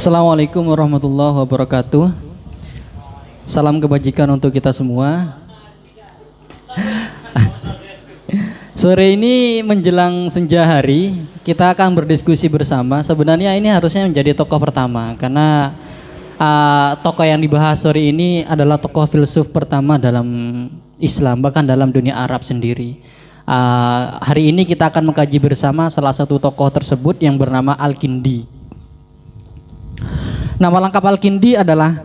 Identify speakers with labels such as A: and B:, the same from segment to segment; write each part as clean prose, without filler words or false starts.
A: Assalamualaikum warahmatullahi wabarakatuh. Salam kebajikan untuk kita semua. Sore ini menjelang senja hari, kita akan berdiskusi bersama. Sebenarnya ini harusnya menjadi tokoh pertama karena tokoh yang dibahas sore ini adalah tokoh filsuf pertama dalam Islam, bahkan dalam dunia Arab sendiri. Hari ini kita akan mengkaji bersama salah satu tokoh tersebut yang bernama Al-Kindi. Nama lengkap Al-Kindi adalah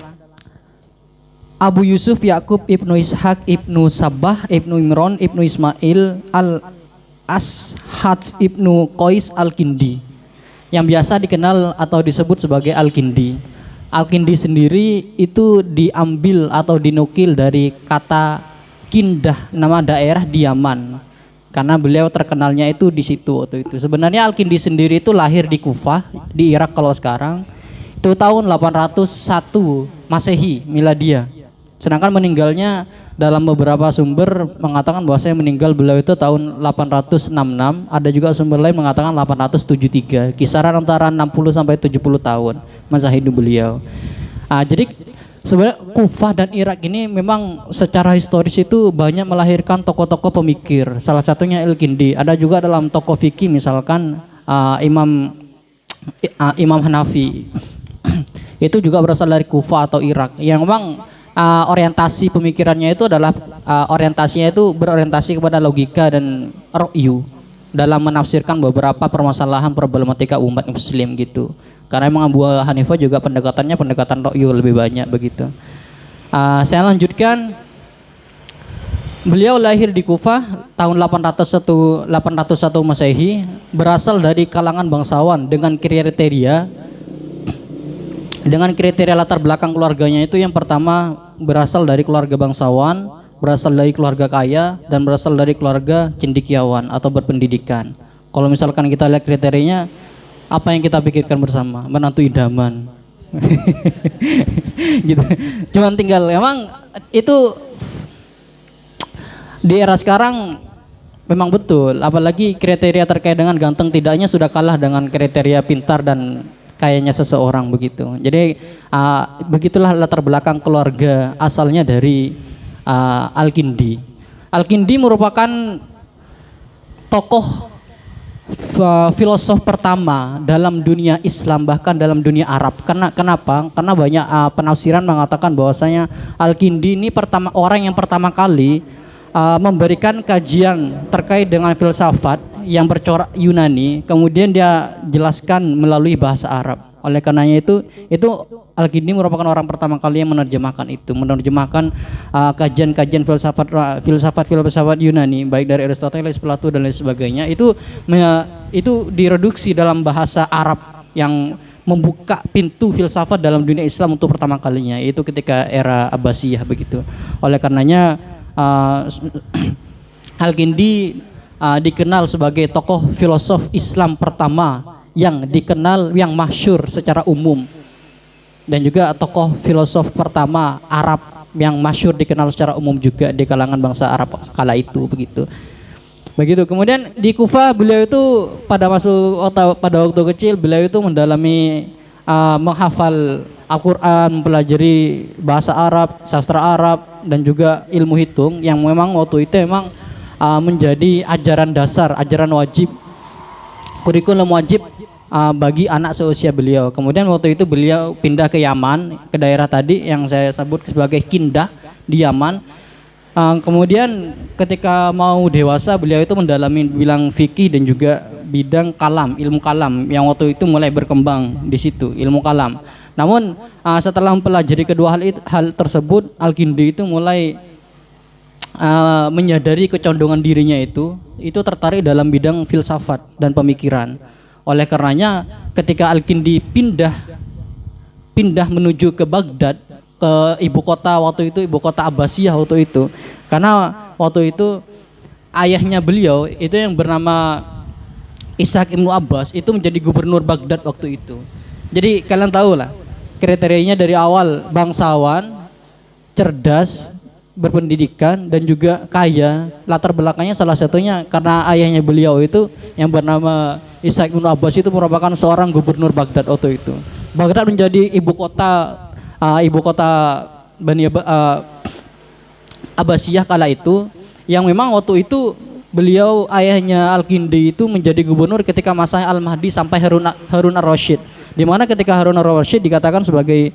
A: Abu Yusuf Yakub ibnu Ishaq ibnu Sabbah ibnu Imron ibnu Ismail al-Ashad ibnu Qais Al-Kindi, yang biasa dikenal atau disebut sebagai Al-Kindi. Al-Kindi sendiri itu diambil atau dinukil dari kata Kindah, nama daerah di Yaman, karena beliau terkenalnya itu di situ waktu itu. Sebenarnya Al-Kindi sendiri itu lahir di Kufah, di Irak kalau sekarang. Itu tahun 801 Masehi Miladia. Sedangkan meninggalnya dalam beberapa sumber mengatakan bahwasanya meninggal beliau itu tahun 866. Ada juga sumber lain mengatakan 873. Kisaran antara 60 sampai 70 tahun masa hidup beliau. Jadi sebenarnya Kufah dan Irak ini memang secara historis itu banyak melahirkan tokoh-tokoh pemikir. Salah satunya Al-Kindi. Ada juga dalam tokoh fikih misalkan Imam Hanafi. Itu juga berasal dari Kufah atau Irak, yang memang orientasi pemikirannya itu adalah orientasinya itu berorientasi kepada logika dan ra'yu dalam menafsirkan beberapa permasalahan problematika umat muslim gitu. Karena memang Abu Hanifah juga pendekatannya pendekatan ra'yu lebih banyak begitu. Saya lanjutkan. Beliau lahir di Kufah tahun 801 Masehi, berasal dari kalangan bangsawan dengan kriteria latar belakang keluarganya itu yang pertama berasal dari keluarga bangsawan, berasal dari keluarga kaya, dan berasal dari keluarga cendekiawan atau berpendidikan. Kalau misalkan kita lihat kriterianya, apa yang kita pikirkan bersama? Menantu idaman. Gitu. Cuman tinggal emang itu di era sekarang memang betul, apalagi kriteria terkait dengan ganteng tidaknya sudah kalah dengan kriteria pintar dan kayaknya seseorang begitu. Jadi begitulah latar belakang keluarga asalnya dari Al-Kindi. Al-Kindi merupakan tokoh filosof pertama dalam dunia Islam, bahkan dalam dunia Arab. Kenapa? Karena banyak penafsiran mengatakan bahwasanya Al-Kindi ini orang yang pertama kali memberikan kajian terkait dengan filsafat yang bercorak Yunani, kemudian dia jelaskan melalui bahasa Arab. Oleh karenanya itu Al-Kindi merupakan orang pertama kali yang menerjemahkan kajian-kajian filsafat Yunani, baik dari Aristoteles, Plato dan lain sebagainya. Itu direduksi dalam bahasa Arab yang membuka pintu filsafat dalam dunia Islam untuk pertama kalinya, yaitu ketika era Abbasiyah begitu. Oleh karenanya Al-Kindi dikenal sebagai tokoh filosof Islam pertama yang masyhur secara umum, dan juga tokoh filosof pertama Arab yang masyhur dikenal secara umum juga di kalangan bangsa Arab kala itu begitu. Kemudian di Kufah beliau itu pada waktu kecil beliau itu mendalami menghafal Al-Quran, mempelajari bahasa Arab, sastra Arab, dan juga ilmu hitung yang memang waktu itu menjadi ajaran dasar, ajaran wajib, kurikulum wajib bagi anak seusia beliau. Kemudian waktu itu beliau pindah ke Yaman, ke daerah tadi yang saya sebut sebagai Kindah di Yaman. Kemudian ketika mau dewasa beliau itu mendalami bidang fikih dan juga bidang ilmu kalam yang waktu itu mulai berkembang di situ, ilmu kalam. Namun setelah mempelajari kedua hal tersebut, Al-Kindi itu mulai menyadari kecondongan dirinya itu tertarik dalam bidang filsafat dan pemikiran. Oleh karenanya ketika Al-Kindi pindah menuju ke Baghdad, ke ibu kota Abbasiyah waktu itu, karena waktu itu ayahnya beliau itu yang bernama Ishaq ibnu Abbas itu menjadi gubernur Baghdad waktu itu. Jadi kalian tahu lah kriterianya dari awal bangsawan, cerdas, berpendidikan dan juga kaya. Latar belakangnya salah satunya karena ayahnya beliau itu yang bernama Ishaq bin Abbas itu merupakan seorang gubernur Baghdad waktu itu. Baghdad menjadi ibu kota Bani Abbasiyah kala itu, yang memang waktu itu beliau ayahnya Al-Kindi itu menjadi gubernur ketika masa Al-Mahdi sampai Harun ar-Rasyid. Di mana ketika Harun ar-Rasyid dikatakan sebagai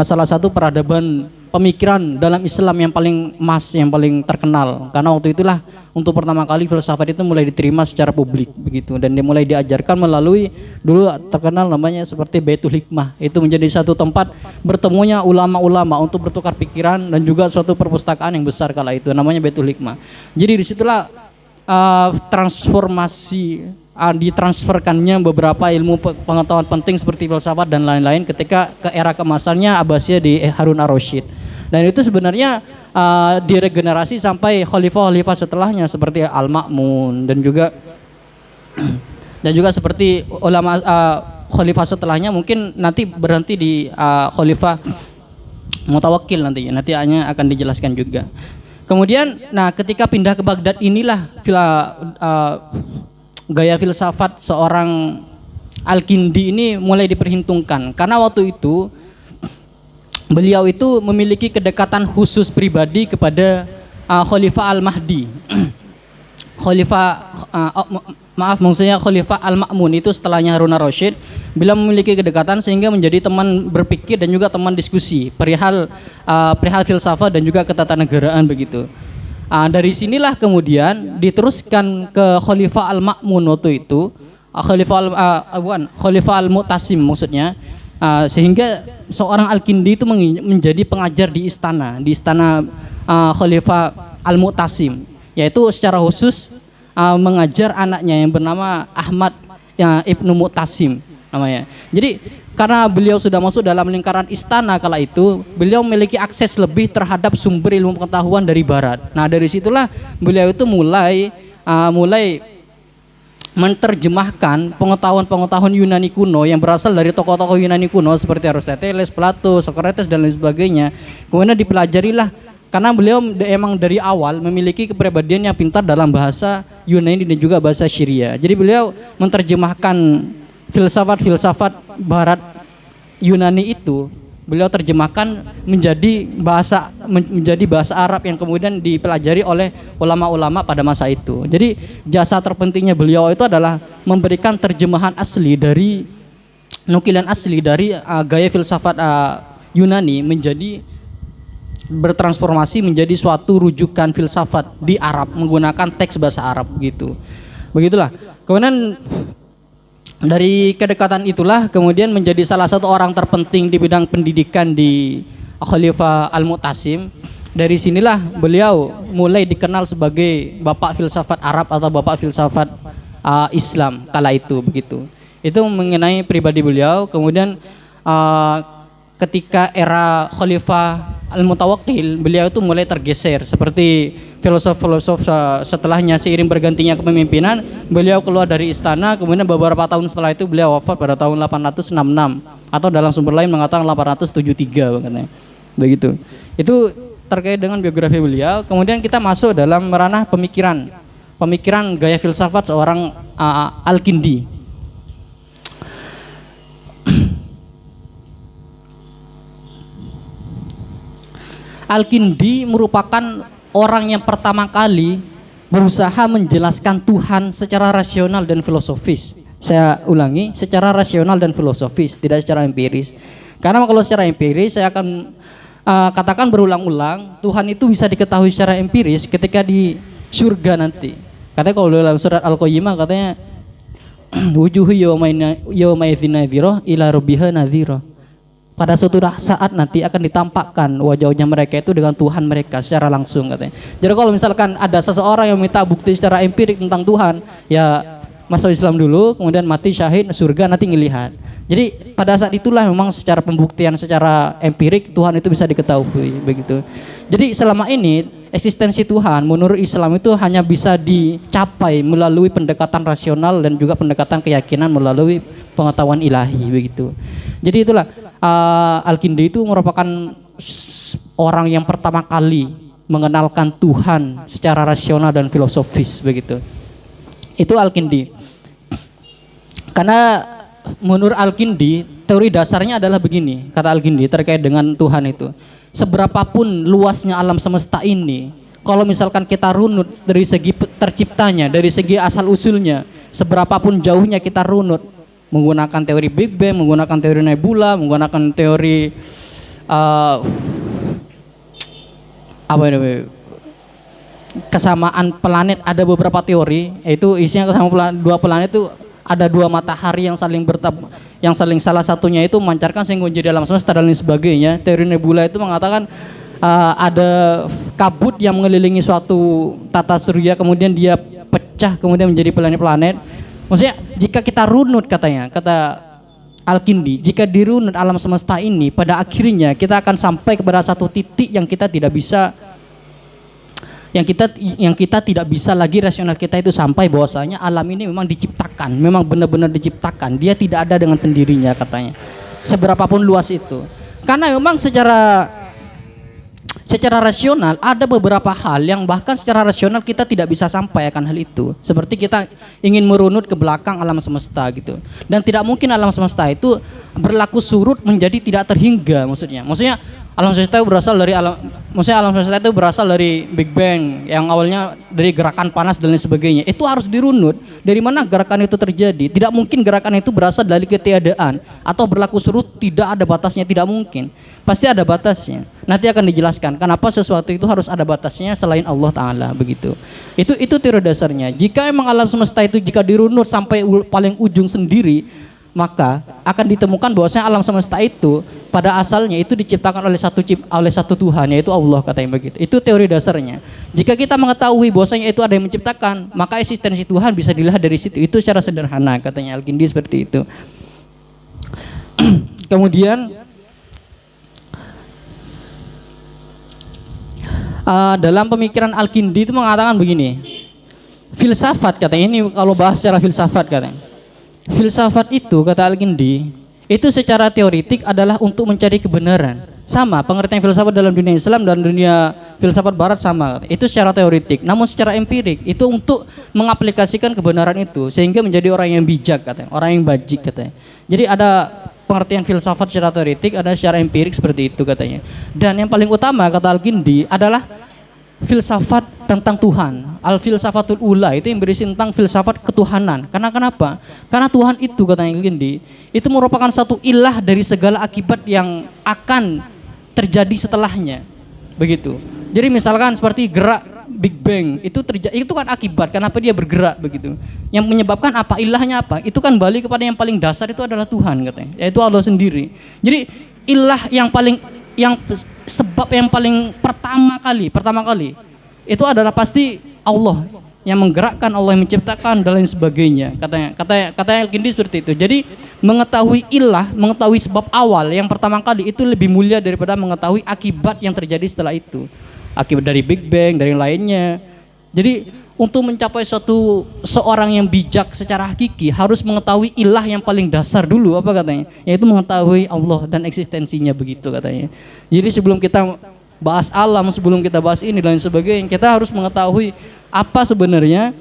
A: salah satu peradaban pemikiran dalam Islam yang paling emas, yang paling terkenal. Karena waktu itulah untuk pertama kali filsafat itu mulai diterima secara publik begitu, dan dimulai diajarkan melalui dulu terkenal namanya seperti Baitul Hikmah. Itu menjadi satu tempat bertemunya ulama-ulama untuk bertukar pikiran dan juga suatu perpustakaan yang besar kala itu namanya Baitul Hikmah. Jadi disitulah transformasi ditransferkannya beberapa ilmu pengetahuan penting seperti filsafat dan lain-lain ketika ke era kemasannya Abbasiyah di Harun ar-Rasyid. Dan itu sebenarnya diregenerasi sampai khalifah-khalifah setelahnya seperti Al-Ma'mun dan juga seperti ulama khalifah setelahnya mungkin nanti berhenti di khalifah Mutawakkil nanti hanya akan dijelaskan juga. Kemudian ketika pindah ke Baghdad inilah gaya filsafat seorang Al-Kindi ini mulai diperhitungkan, karena waktu itu beliau itu memiliki kedekatan khusus pribadi kepada Khalifah Al-Mahdi. Khalifah Al-Ma'mun itu setelahnya Harun ar-Rasyid. Beliau memiliki kedekatan sehingga menjadi teman berpikir dan juga teman diskusi perihal filsafat dan juga ketatanegaraan begitu. Dari sinilah kemudian diteruskan ke Khalifah Al-Ma'mun waktu itu, Khalifah Al-Mu'tasim maksudnya, sehingga seorang Al-Kindi itu menjadi pengajar di istana Khalifah Al-Mu'tasim, yaitu secara khusus mengajar anaknya yang bernama Ahmad Ibnu Mu'tasim namanya. Jadi karena beliau sudah masuk dalam lingkaran istana kala itu, beliau memiliki akses lebih terhadap sumber ilmu pengetahuan dari barat. Nah, dari situlah beliau itu mulai menerjemahkan pengetahuan-pengetahuan Yunani kuno yang berasal dari tokoh-tokoh Yunani kuno seperti Aristoteles, Plato, Socrates dan lain sebagainya. Kemudian dipelajarilah, karena beliau emang dari awal memiliki kepribadian yang pintar dalam bahasa Yunani dan juga bahasa Syria. Jadi beliau menerjemahkan filsafat barat Yunani itu, beliau terjemahkan menjadi bahasa Arab yang kemudian dipelajari oleh ulama-ulama pada masa itu. Jadi jasa terpentingnya beliau itu adalah memberikan terjemahan asli dari nukilan asli dari gaya filsafat Yunani menjadi bertransformasi menjadi suatu rujukan filsafat di Arab menggunakan teks bahasa Arab gitu. Begitulah. Kemudian dari kedekatan itulah kemudian menjadi salah satu orang terpenting di bidang pendidikan di Khalifah Al-Mu'tasim. Dari sinilah beliau mulai dikenal sebagai bapak filsafat Arab atau bapak filsafat Islam kala itu begitu. Itu mengenai pribadi beliau. Kemudian ketika era Khalifah Al-Mutawakkil, beliau itu mulai tergeser seperti filosof-filosof setelahnya. Seiring bergantinya kepemimpinan, beliau keluar dari istana, kemudian beberapa tahun setelah itu beliau wafat pada tahun 866 atau dalam sumber lain mengatakan 873 katanya. Begitu. Itu terkait dengan biografi beliau. Kemudian kita masuk dalam ranah pemikiran gaya filsafat seorang Al-Kindi. Al-Kindi merupakan orang yang pertama kali berusaha menjelaskan Tuhan secara rasional dan filosofis. Saya ulangi, secara rasional dan filosofis, tidak secara empiris. Karena kalau secara empiris saya akan katakan berulang-ulang, Tuhan itu bisa diketahui secara empiris ketika di surga nanti. Katanya kalau dalam surat Al-Qayyimah katanya wujuhu yawma idzin nadhirah ila rabbiha nadhirah. Pada suatu saat nanti akan ditampakkan wajah-wajah mereka itu dengan Tuhan mereka secara langsung katanya. Jadi kalau misalkan ada seseorang yang minta bukti secara empirik tentang Tuhan, ya masuk Islam dulu, kemudian mati syahid, surga nanti ngelihat. Jadi pada saat itulah memang secara pembuktian secara empirik Tuhan itu bisa diketahui begitu. Jadi selama ini eksistensi Tuhan menurut Islam itu hanya bisa dicapai melalui pendekatan rasional dan juga pendekatan keyakinan melalui pengetahuan ilahi begitu. Jadi itulah Al-Kindi itu merupakan orang yang pertama kali mengenalkan Tuhan secara rasional dan filosofis begitu. Itu Al-Kindi. Karena menurut Al-Kindi teori dasarnya adalah begini, kata Al-Kindi terkait dengan Tuhan itu. Seberapapun luasnya alam semesta ini, kalau misalkan kita runut dari segi terciptanya, dari segi asal usulnya, seberapapun jauhnya kita runut menggunakan teori Big Bang, menggunakan teori nebula, menggunakan teori kesamaan planet, ada beberapa teori, yaitu isinya kesamaan dua planet itu ada dua matahari yang saling yang saling salah satunya itu memancarkan sehingga menjadi alam semesta dan lain sebagainya. Teori nebula itu mengatakan ada kabut yang mengelilingi suatu tata surya, kemudian dia pecah kemudian menjadi planet-planet. Maksudnya jika kita runut, katanya, kata Al-Kindi, jika dirunut alam semesta ini, pada akhirnya kita akan sampai kepada satu titik yang kita tidak bisa, yang kita tidak bisa lagi rasional kita itu sampai, bahwasanya alam ini memang diciptakan, memang benar-benar diciptakan, dia tidak ada dengan sendirinya, katanya, seberapapun luas itu. Karena memang secara rasional ada beberapa hal yang bahkan secara rasional kita tidak bisa sampai akan hal itu. Seperti kita ingin merunut ke belakang alam semesta gitu. Dan tidak mungkin alam semesta itu berlaku surut menjadi tidak terhingga, maksudnya. Maksudnya alam semesta itu berasal dari Big Bang yang awalnya dari gerakan panas dan lain sebagainya. Itu harus dirunut dari mana gerakan itu terjadi. Tidak mungkin gerakan itu berasal dari ketiadaan atau berlaku surut, tidak ada batasnya, tidak mungkin. Pasti ada batasnya. Nanti akan dijelaskan kenapa sesuatu itu harus ada batasnya selain Allah Ta'ala, begitu. Itu teori dasarnya. Jika memang alam semesta itu jika dirunut sampai paling ujung sendiri, maka akan ditemukan bahwasanya alam semesta itu pada asalnya itu diciptakan oleh satu Tuhan, yaitu Allah, katanya begitu. Itu teori dasarnya. Jika kita mengetahui bahwasanya itu ada yang menciptakan, maka eksistensi Tuhan bisa dilihat dari situ. Itu secara sederhana, katanya Al-Kindi, seperti itu. Kemudian dalam pemikiran Al-Kindi itu mengatakan begini, filsafat, katanya, ini kalau bahas secara filsafat, katanya, filsafat itu, kata Al-Kindi, itu secara teoritik adalah untuk mencari kebenaran. Sama, pengertian filsafat dalam dunia Islam dan dunia filsafat Barat sama. Itu secara teoritik. Namun secara empirik itu untuk mengaplikasikan kebenaran itu sehingga menjadi orang yang bijak, katanya, orang yang bajik, katanya. Jadi ada pengertian filsafat secara teoritik, ada secara empirik, seperti itu, katanya. Dan yang paling utama, kata Al-Kindi, adalah filsafat tentang Tuhan. Al-filsafatul ula itu yang berisi tentang filsafat ketuhanan. Karena kenapa? Karena Tuhan itu, katanya Al-Kindi, itu merupakan satu ilah dari segala akibat yang akan terjadi setelahnya. Begitu. Jadi misalkan seperti gerak Big Bang itu terjadi, itu kan akibat kenapa dia bergerak, begitu. Yang menyebabkan apa, ilahnya apa? Itu kan balik kepada yang paling dasar, itu adalah Tuhan, katanya, yaitu Allah sendiri. Jadi ilah sebab yang paling pertama kali itu adalah pasti Allah yang menggerakkan, Allah yang menciptakan dan lain sebagainya, katanya Al-Kindi, seperti itu. Jadi mengetahui ilah, mengetahui sebab awal yang pertama kali itu lebih mulia daripada mengetahui akibat yang terjadi setelah itu, akibat dari Big Bang, dari lainnya. Jadi untuk mencapai seorang yang bijak secara hakiki harus mengetahui ilah yang paling dasar dulu, apa katanya, yaitu mengetahui Allah dan eksistensinya, begitu, katanya. Jadi sebelum kita bahas alam, sebelum kita bahas ini dan sebagainya, kita harus mengetahui apa sebenarnya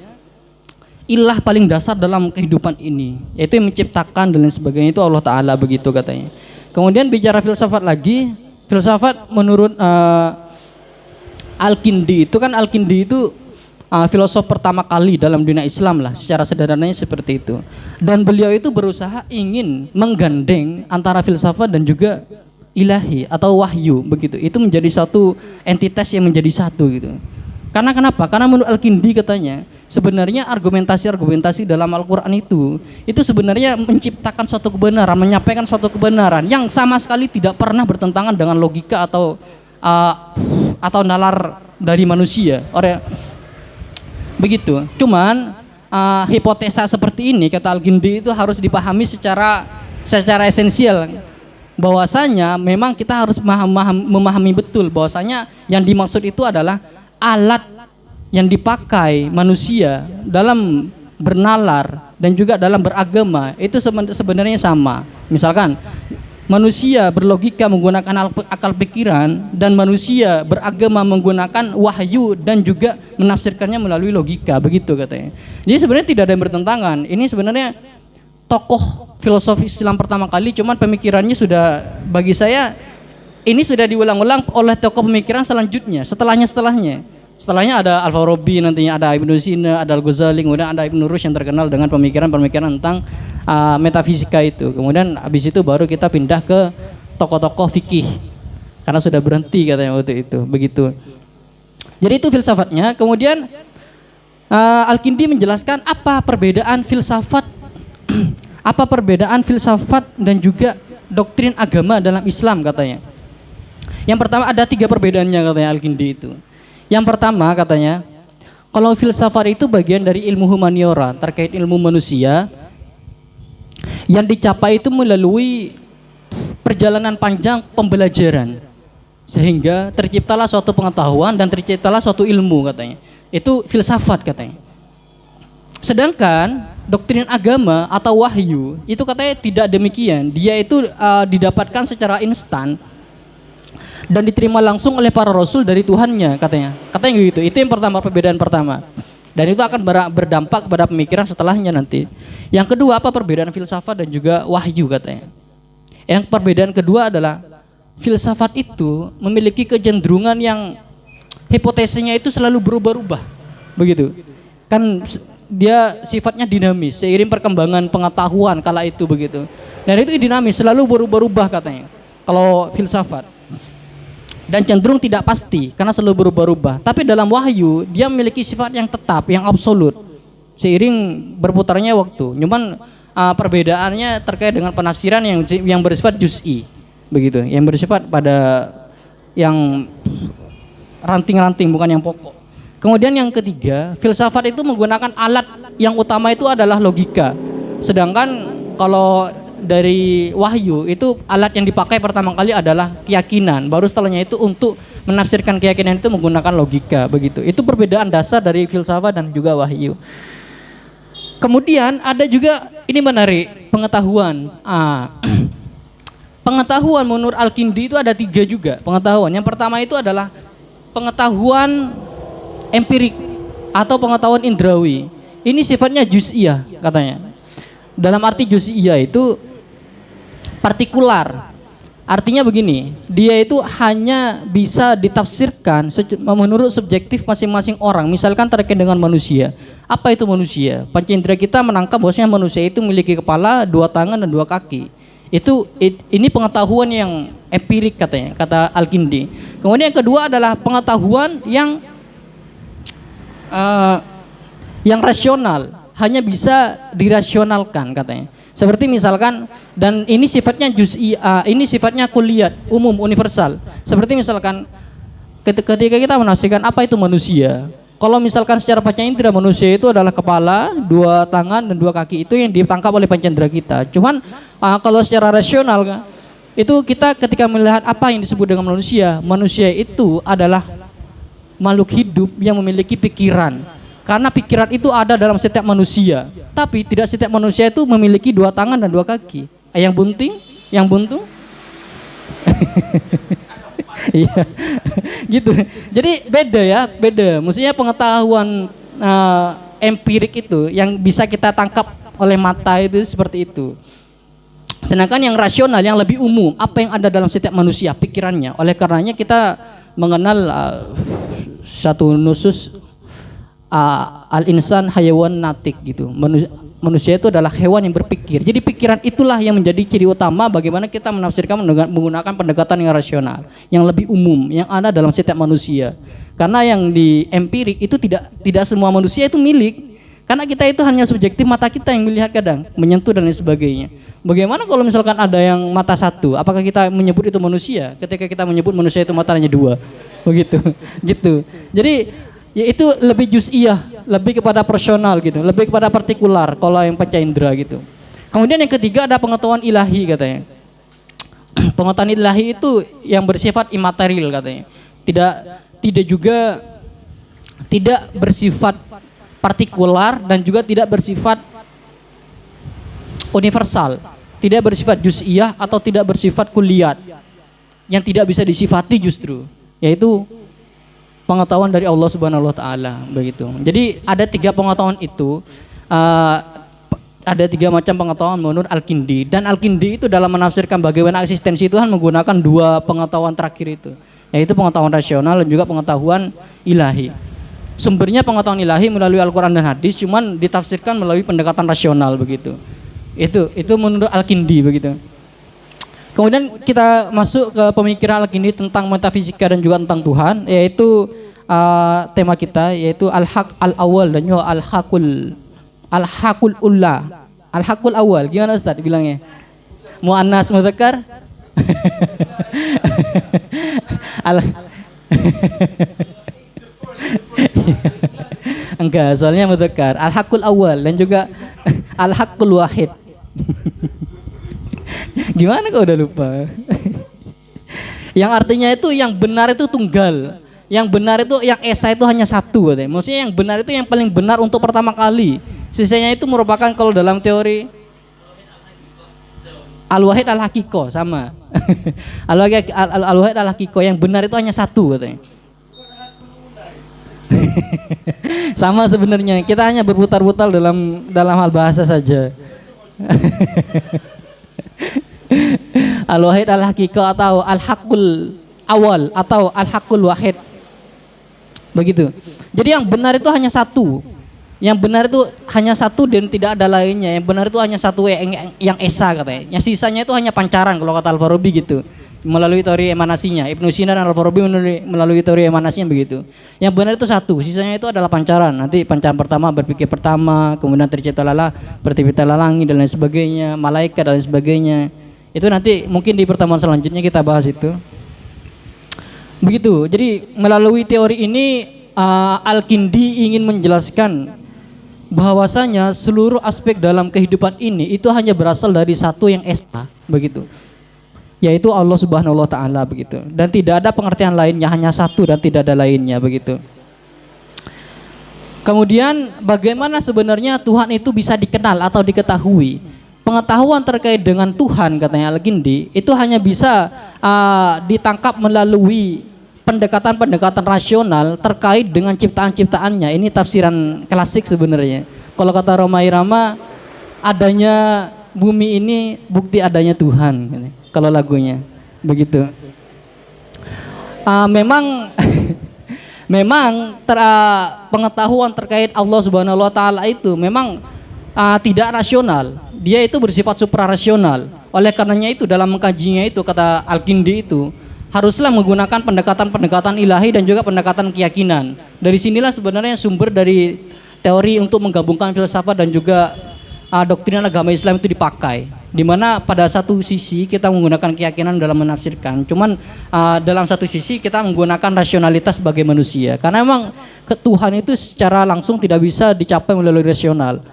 A: ilah paling dasar dalam kehidupan ini, yaitu yang menciptakan dan lain sebagainya, itu Allah Ta'ala, begitu, katanya. Kemudian bicara filsafat lagi, filsafat menurut Al-Kindi itu kan, Al-Kindi itu filosof pertama kali dalam dunia Islam lah, secara sederhananya seperti itu. Dan beliau itu berusaha ingin menggandeng antara filsafat dan juga ilahi atau wahyu, begitu. Itu menjadi satu entitas yang menjadi satu, gitu. Karena kenapa? Karena menurut Al-Kindi, katanya, sebenarnya argumentasi dalam Al-Quran itu sebenarnya menciptakan suatu kebenaran, menyampaikan suatu kebenaran yang sama sekali tidak pernah bertentangan dengan logika atau nalar dari manusia. Begitu. Cuman hipotesa seperti ini, kata Al-Kindi, itu harus dipahami secara esensial, bahwasanya memang kita harus memahami betul bahwasanya yang dimaksud itu adalah alat yang dipakai manusia dalam bernalar dan juga dalam beragama itu sebenarnya sama. Misalkan manusia berlogika menggunakan akal pikiran dan manusia beragama menggunakan wahyu dan juga menafsirkannya melalui logika, begitu, katanya. Jadi sebenarnya tidak ada yang bertentangan. Ini sebenarnya tokoh filosofi Islam pertama kali, cuman pemikirannya sudah, bagi saya ini sudah diulang-ulang oleh tokoh pemikiran selanjutnya, setelahnya ada Al-Farabi, nantinya ada Ibnu Sina, ada Al-Ghazali, kemudian ada Ibnu Rushd yang terkenal dengan pemikiran-pemikiran tentang metafisika itu. Kemudian habis itu baru kita pindah ke tokoh-tokoh fikih karena sudah berhenti katanya waktu itu, begitu. Jadi itu filsafatnya. Kemudian Al-Kindi menjelaskan apa perbedaan filsafat apa perbedaan filsafat dan juga doktrin agama dalam Islam katanya. Yang pertama ada 3 perbedaannya katanya Al-Kindi itu. Yang pertama katanya, kalau filsafat itu bagian dari ilmu humaniora terkait ilmu manusia yang dicapai itu melalui perjalanan panjang pembelajaran sehingga terciptalah suatu pengetahuan dan terciptalah suatu ilmu katanya. Itu filsafat katanya. Sedangkan doktrin agama atau wahyu itu katanya tidak demikian. Dia itu didapatkan secara instan dan diterima langsung oleh para rasul dari Tuhannya katanya. Katanya gitu. Itu yang pertama, perbedaan pertama. Dan itu akan berdampak pada pemikiran setelahnya nanti. Yang kedua, apa perbedaan filsafat dan juga wahyu katanya. Yang perbedaan kedua adalah filsafat itu memiliki kecenderungan yang hipotesisnya itu selalu berubah-ubah. Begitu. Kan dia sifatnya dinamis seiring perkembangan pengetahuan kala itu begitu. Dan itu dinamis, selalu berubah-ubah katanya. Kalau filsafat dan cenderung tidak pasti karena selalu berubah-ubah. Tapi dalam wahyu dia memiliki sifat yang tetap, yang absolut seiring berputarnya waktu. Cuman perbedaannya terkait dengan penafsiran yang bersifat juz'i, begitu, yang bersifat pada yang ranting-ranting bukan yang pokok. Kemudian yang ketiga, filsafat itu menggunakan alat yang utama itu adalah logika. Sedangkan kalau dari wahyu itu alat yang dipakai pertama kali adalah keyakinan, baru setelahnya itu untuk menafsirkan keyakinan itu menggunakan logika, begitu. Itu perbedaan dasar dari filsafat dan juga wahyu. Kemudian ada juga, ini menarik, pengetahuan. Pengetahuan menurut Al-Kindi itu ada 3 juga pengetahuan. Yang pertama itu adalah pengetahuan empirik atau pengetahuan indrawi. Ini sifatnya juz'iyah katanya. Dalam arti juz'iyah itu partikular. Artinya begini, dia itu hanya bisa ditafsirkan menurut subjektif masing-masing orang. Misalkan terkait dengan manusia. Apa itu manusia? Pancendra kita menangkap bahwasanya manusia itu memiliki kepala, 2 tangan dan 2 kaki. Ini pengetahuan yang empirik katanya, kata Al-Kindi. Kemudian yang kedua adalah pengetahuan yang rasional, hanya bisa dirasionalkan katanya. Seperti misalkan, dan ini sifatnya juz'i, ini sifatnya kulliyat, umum, universal. Seperti misalkan ketika kita menafsirkan apa itu manusia. Kalau misalkan secara panca indera manusia itu adalah kepala, 2 tangan dan 2 kaki, itu yang ditangkap oleh panca indera kita. Cuman kalau secara rasional itu kita ketika melihat apa yang disebut dengan manusia itu adalah makhluk hidup yang memiliki pikiran. Karena pikiran itu ada dalam setiap manusia. Tapi tidak setiap manusia itu memiliki 2 tangan dan 2 kaki. Yang buntung. Iya. Gitu. Jadi beda. Maksudnya pengetahuan empirik itu yang bisa kita tangkap oleh mata itu seperti itu. Sedangkan yang rasional, yang lebih umum, apa yang ada dalam setiap manusia, pikirannya. Oleh karenanya kita mengenal satu nusus al-insan hayawan natik gitu. Manusia itu adalah hewan yang berpikir. Jadi pikiran itulah yang menjadi ciri utama bagaimana kita menafsirkan menggunakan pendekatan yang rasional, yang lebih umum, yang ada dalam setiap manusia. Karena yang di empirik itu tidak semua manusia itu milik. Karena kita itu hanya subjektif, mata kita yang melihat kadang, menyentuh dan lain sebagainya. Bagaimana kalau misalkan ada yang mata 1, apakah kita menyebut itu manusia? Ketika kita menyebut manusia itu matanya 2, begitu, gitu. Jadi ya itu lebih juz'iyah, lebih kepada personal gitu, lebih kepada partikular kalau yang panca indera gitu. Kemudian yang ketiga ada pengetahuan ilahi katanya. Pengetahuan ilahi itu yang bersifat imaterial katanya. Tidak bersifat partikular dan juga tidak bersifat universal, tidak bersifat juz'iyah atau tidak bersifat kulliyat, yang tidak bisa disifati justru, yaitu pengetahuan dari Allah Subhanahu wa taala begitu. Jadi ada 3 pengetahuan itu. Ada 3 macam pengetahuan menurut Al-Kindi, dan Al-Kindi itu dalam menafsirkan bagaimana eksistensi Tuhan menggunakan 2 pengetahuan terakhir itu, yaitu pengetahuan rasional dan juga pengetahuan ilahi. Sumbernya pengetahuan ilahi melalui Al-Quran dan hadis, cuman ditafsirkan melalui pendekatan rasional begitu. Itu menurut Al-Kindi begitu. Kemudian kita masuk ke pemikiran Al-Kindi tentang metafisika dan juga tentang Tuhan, yaitu tema kita yaitu al-haq al-awwal dan juga al-haqul ula. Al-haqul awal, gimana Ustaz bilangnya? Muannas mudzakkar? Enggak, soalnya mudzakkar. Al-haqul awal dan juga al-haqul wahid. Gimana kau udah lupa? Yang artinya itu yang benar itu tunggal. Yang benar itu yang esa itu hanya satu katanya. Maksudnya yang benar itu yang paling benar untuk pertama kali. Sisanya itu merupakan kalau dalam teori al-wahid al-hakiko sama. Al-wahid al-hakiko yang benar itu hanya satu katanya. Sama sebenarnya, kita hanya berputar-putar dalam hal bahasa saja. Al-wahid al-hakiko atau al-haqul awal atau al-haqul wahid. Begitu. Jadi yang benar itu hanya satu. Yang benar itu hanya satu dan tidak ada lainnya. Yang benar itu hanya satu yang esa katanya. Yang sisanya itu hanya pancaran kalau kata Al-Farabi gitu. Melalui teori emanasinya. Ibnu Sina dan Al-Farabi melalui teori emanasinya begitu. Yang benar itu satu, sisanya itu adalah pancaran. Nanti pancaran pertama berpikir pertama, kemudian terciptalah terciptalah langit dan lain sebagainya, malaikat dan lain sebagainya. Itu nanti mungkin di pertemuan selanjutnya kita bahas itu. Begitu. Jadi melalui teori ini Al-Kindi ingin menjelaskan bahwasanya seluruh aspek dalam kehidupan ini itu hanya berasal dari satu yang esa, begitu. Yaitu Allah Subhanahu wa taala begitu. Dan tidak ada pengertian lainnya, hanya satu dan tidak ada lainnya begitu. Kemudian bagaimana sebenarnya Tuhan itu bisa dikenal atau diketahui? Pengetahuan terkait dengan Tuhan katanya Al-Kindi itu hanya bisa ditangkap melalui pendekatan-pendekatan rasional terkait dengan ciptaan-ciptaannya. Ini tafsiran klasik sebenarnya. Kalau kata Rhoma Irama, adanya bumi ini bukti adanya Tuhan. Kalau lagunya begitu. Memang pengetahuan terkait Allah Subhanahu wa taala itu memang tidak rasional. Dia itu bersifat suprarasional. Oleh karenanya itu dalam mengkajinya itu kata Al-Kindi itu haruslah menggunakan pendekatan-pendekatan ilahi dan juga pendekatan keyakinan. Dari sinilah sebenarnya sumber dari teori untuk menggabungkan filsafat dan juga doktrin agama Islam itu dipakai. Di mana pada satu sisi kita menggunakan keyakinan dalam menafsirkan, cuman dalam satu sisi kita menggunakan rasionalitas sebagai manusia. Karena memang Tuhan itu secara langsung tidak bisa dicapai melalui rasional.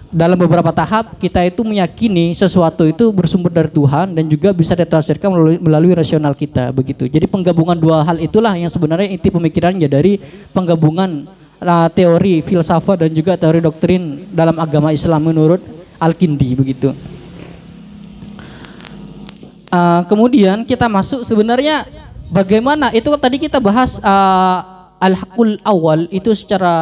A: Dalam beberapa tahap kita itu meyakini sesuatu itu bersumber dari Tuhan dan juga bisa ditafsirkan melalui rasional kita begitu. Jadi penggabungan dua hal itulah yang sebenarnya inti pemikirannya dari penggabungan teori filsafat dan juga teori doktrin dalam agama Islam menurut Al-Kindi begitu. Kemudian kita masuk sebenarnya bagaimana itu tadi kita bahas al-haqul awal itu secara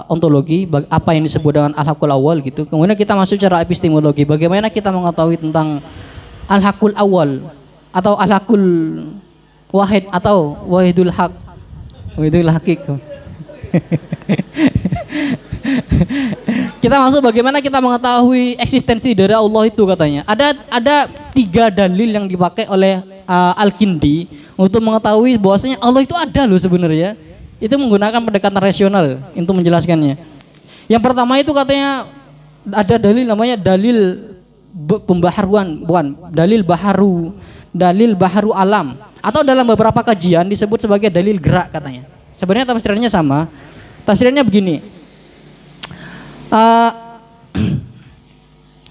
A: ontologi apa yang disebut dengan al-haqul awal gitu. Kemudian kita masuk secara epistemologi bagaimana kita mengetahui tentang al-haqul awal atau al-haqul wahid atau wahidul haq, wahidul haqiq. Kita masuk bagaimana kita mengetahui eksistensi dari Allah itu katanya. Ada 3 dalil yang dipakai oleh Al-Kindi untuk mengetahui bahwasanya Allah itu ada loh sebenarnya. Itu menggunakan pendekatan rasional untuk menjelaskannya. Yang pertama itu katanya ada dalil namanya dalil pembaharuan, bukan, dalil baharu alam atau dalam beberapa kajian disebut sebagai dalil gerak katanya. Sebenarnya tafsirannya sama. Tafsirannya begini.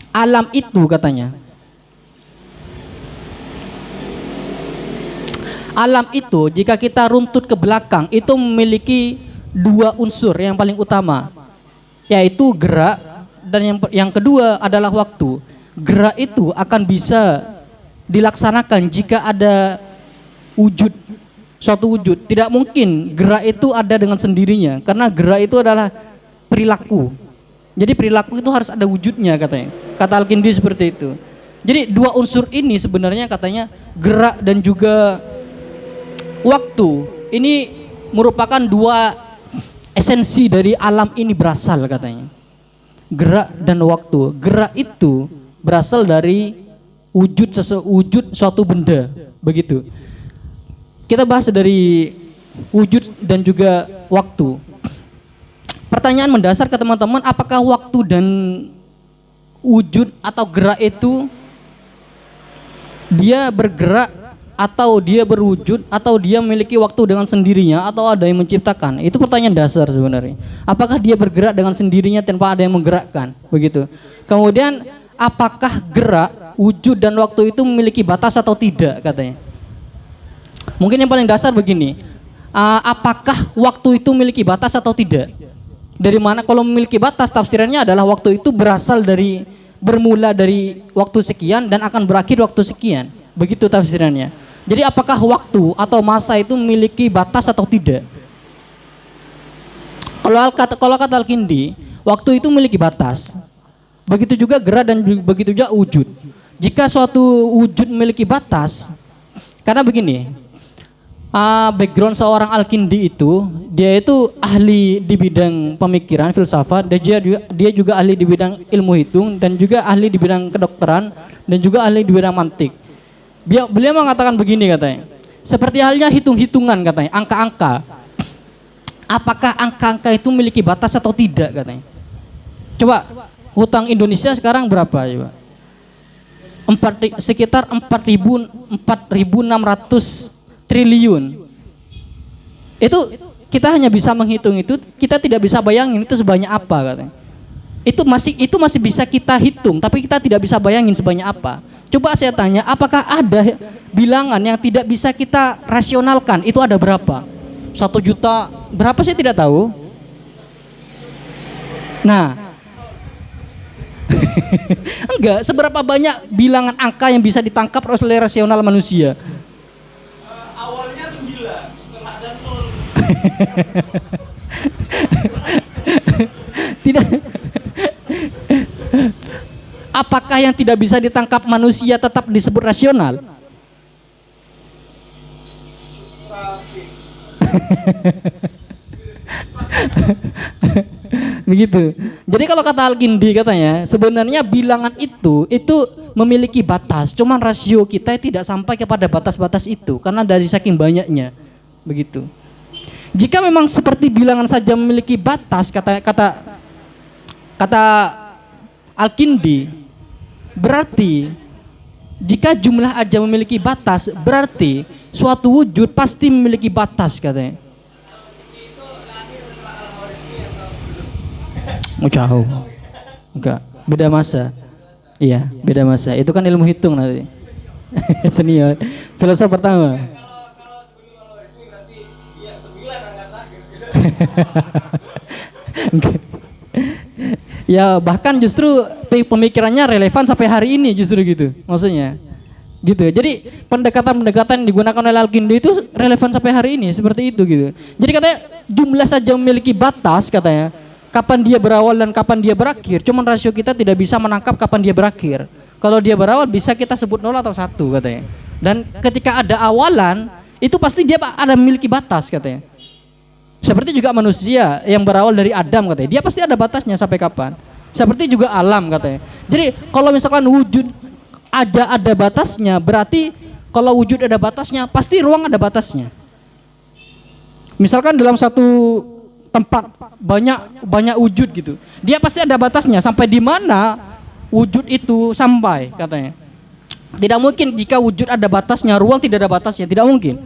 A: Alam itu katanya. Alam itu jika kita runtut ke belakang itu memiliki 2 unsur yang paling utama, yaitu gerak dan yang kedua adalah waktu. Gerak itu akan bisa dilaksanakan jika ada wujud, suatu wujud. Tidak mungkin gerak itu ada dengan sendirinya karena gerak itu adalah perilaku. Jadi perilaku itu harus ada wujudnya katanya. Kata Al-Kindi seperti itu. Jadi dua unsur ini sebenarnya katanya gerak dan juga waktu ini merupakan dua esensi dari alam ini berasal katanya. Gerak dan waktu. Gerak itu berasal dari wujud suatu benda, begitu. Kita bahas dari wujud dan juga waktu. Pertanyaan mendasar ke teman-teman, apakah waktu dan wujud atau gerak itu dia bergerak atau dia berwujud atau dia memiliki waktu dengan sendirinya atau ada yang menciptakan? Itu pertanyaan dasar sebenarnya. Apakah dia bergerak dengan sendirinya tanpa ada yang menggerakkan? Begitu. Kemudian apakah gerak, wujud dan waktu itu memiliki batas atau tidak katanya? Mungkin yang paling dasar begini. Apakah waktu itu memiliki batas atau tidak? Dari mana? Kalau memiliki batas, tafsirannya adalah waktu itu bermula dari waktu sekian dan akan berakhir waktu sekian. Begitu tafsirannya. Jadi apakah waktu atau masa itu memiliki batas atau tidak? Kalau kata Al-Kindi, waktu itu memiliki batas. Begitu juga gerak dan begitu juga wujud. Jika suatu wujud memiliki batas, karena begini, background seorang Al-Kindi itu, dia itu ahli di bidang pemikiran, filsafat, dan dia juga ahli di bidang ilmu hitung, dan juga ahli di bidang kedokteran, dan juga ahli di bidang mantik. Beliau mengatakan begini katanya, seperti halnya hitung-hitungan katanya, angka-angka. Apakah angka-angka itu memiliki batas atau tidak katanya? Coba, hutang Indonesia sekarang berapa coba? Sekitar 4.600 triliun. Itu kita hanya bisa menghitung itu, kita tidak bisa bayangin itu sebanyak apa katanya. Itu masih bisa kita hitung, tapi kita tidak bisa bayangin sebanyak apa. Coba saya tanya, apakah ada bilangan yang tidak bisa kita rasionalkan? Itu ada berapa? 1 juta, berapa saya tidak tahu. Nah, enggak, seberapa banyak bilangan angka yang bisa ditangkap oleh rasional manusia?
B: Awalnya 9, setelah ada 0.
A: Tidak. Apakah yang tidak bisa ditangkap manusia tetap disebut rasional? Begitu. Jadi kalau kata Al-Kindi katanya, sebenarnya bilangan itu memiliki batas, cuman rasio kita tidak sampai kepada batas-batas itu karena dari saking banyaknya. Begitu. Jika memang seperti bilangan saja memiliki batas, kata Al-Kindi, berarti jika jumlah aja memiliki batas, berarti suatu wujud pasti memiliki batas katanya. Jauh. Enggak, beda masa. Iya, beda masa. Itu kan ilmu hitung nanti. Senior. Filsuf pertama.
B: Kalau sebelum algoritmi berarti ya 9 angka atas gitu.
A: Ya bahkan justru pemikirannya relevan sampai hari ini justru gitu. Maksudnya. Gitu. Jadi pendekatan-pendekatan yang digunakan oleh Al-Kindi itu relevan sampai hari ini seperti itu gitu. Jadi katanya jumlah saja memiliki batas katanya. Kapan dia berawal dan kapan dia berakhir, cuman rasio kita tidak bisa menangkap kapan dia berakhir. Kalau dia berawal bisa kita sebut 0 atau 1 katanya. Dan ketika ada awalan, itu pasti dia ada memiliki batas katanya. Seperti juga manusia yang berawal dari Adam katanya, dia pasti ada batasnya sampai kapan. Seperti juga alam katanya. Jadi kalau misalkan wujud ada batasnya, berarti kalau wujud ada batasnya, pasti ruang ada batasnya. Misalkan dalam satu tempat banyak wujud gitu, dia pasti ada batasnya sampai di mana wujud itu sampai katanya. Tidak mungkin jika wujud ada batasnya, ruang tidak ada batasnya, tidak mungkin.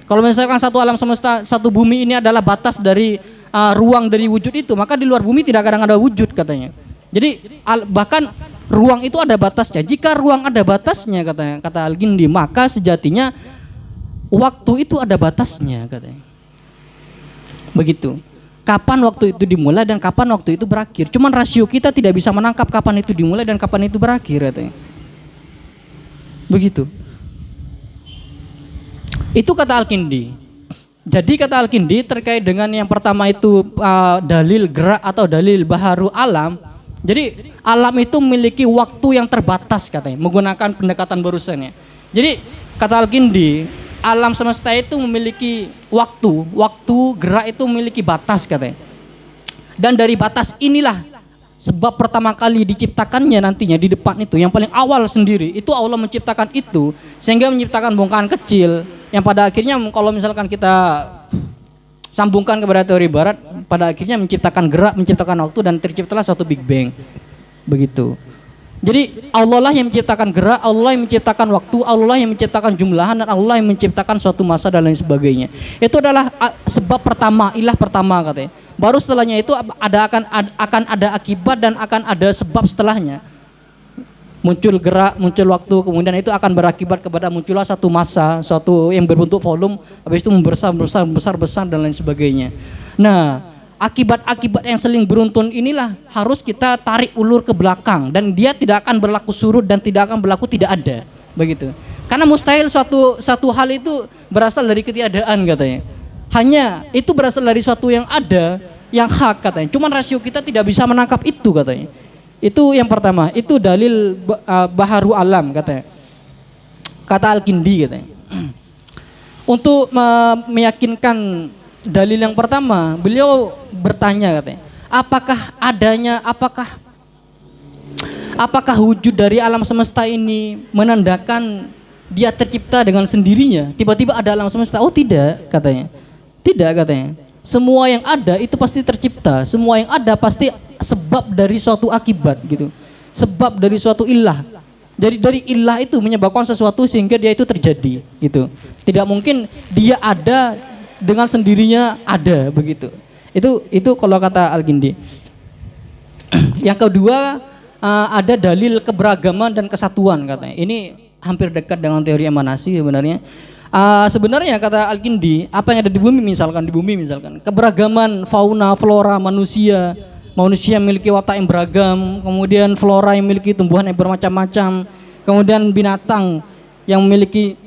A: Kalau misalkan satu alam semesta, satu bumi ini adalah batas dari ruang dari wujud itu, maka di luar bumi tidak akan ada wujud katanya. Jadi bahkan ruang itu ada batasnya. Jika ruang ada batasnya katanya, kata Al-Kindi, maka sejatinya waktu itu ada batasnya katanya. Begitu. Kapan waktu itu dimulai dan kapan waktu itu berakhir. Cuman rasio kita tidak bisa menangkap kapan itu dimulai dan kapan itu berakhir katanya. Begitu. Itu kata Al-Kindi. Jadi kata Al-Kindi terkait dengan yang pertama itu dalil gerak atau dalil baharu alam. Jadi alam itu memiliki waktu yang terbatas katanya, menggunakan pendekatan barusan ya. Jadi kata Al-Kindi, alam semesta itu memiliki waktu gerak itu memiliki batas katanya. Dan dari batas inilah sebab pertama kali diciptakannya nantinya di depan itu, yang paling awal sendiri itu Allah menciptakan itu sehingga menciptakan bongkahan kecil yang pada akhirnya kalau misalkan kita sambungkan kepada teori barat, pada akhirnya menciptakan gerak, menciptakan waktu, dan terciptalah suatu Big Bang. Begitu. Jadi Allah lah yang menciptakan gerak, Allah yang menciptakan waktu, Allah lah yang menciptakan jumlahan, dan Allah yang menciptakan suatu masa dan lain sebagainya. Itu adalah sebab pertama, ilah pertama katanya. Baru setelahnya itu akan ada akibat dan akan ada sebab setelahnya. Muncul gerak, muncul waktu, kemudian itu akan berakibat kepada muncullah satu masa, suatu yang berbentuk volume, habis itu membesar dan lain sebagainya. Nah, akibat-akibat yang saling beruntun inilah harus kita tarik ulur ke belakang, dan dia tidak akan berlaku surut dan tidak akan berlaku tidak ada, begitu. Karena mustahil suatu hal itu berasal dari ketiadaan katanya. Hanya itu berasal dari suatu yang ada, yang hak katanya. Cuman rasio kita tidak bisa menangkap itu katanya. Itu yang pertama, itu dalil baharu alam katanya. Kata Al-Kindi katanya. Untuk meyakinkan dalil yang pertama, beliau bertanya katanya, apakah wujud dari alam semesta ini menandakan dia tercipta dengan sendirinya? Tiba-tiba ada alam semesta? Oh tidak katanya. Tidak katanya. Semua yang ada itu pasti tercipta. Semua yang ada pasti sebab dari suatu akibat gitu. Sebab dari suatu ilah. Jadi dari ilah itu menyebabkan sesuatu sehingga dia itu terjadi gitu. Tidak mungkin dia ada dengan sendirinya ada begitu. Itu kalau kata Al-Kindi. Yang kedua ada dalil keberagaman dan kesatuan katanya. Ini hampir dekat dengan teori emanasi sebenarnya. Sebenarnya kata Al-Kindi, apa yang ada di bumi misalkan, keberagaman fauna, flora, manusia memiliki watak yang beragam, kemudian flora yang memiliki tumbuhan yang bermacam-macam, kemudian binatang yang memiliki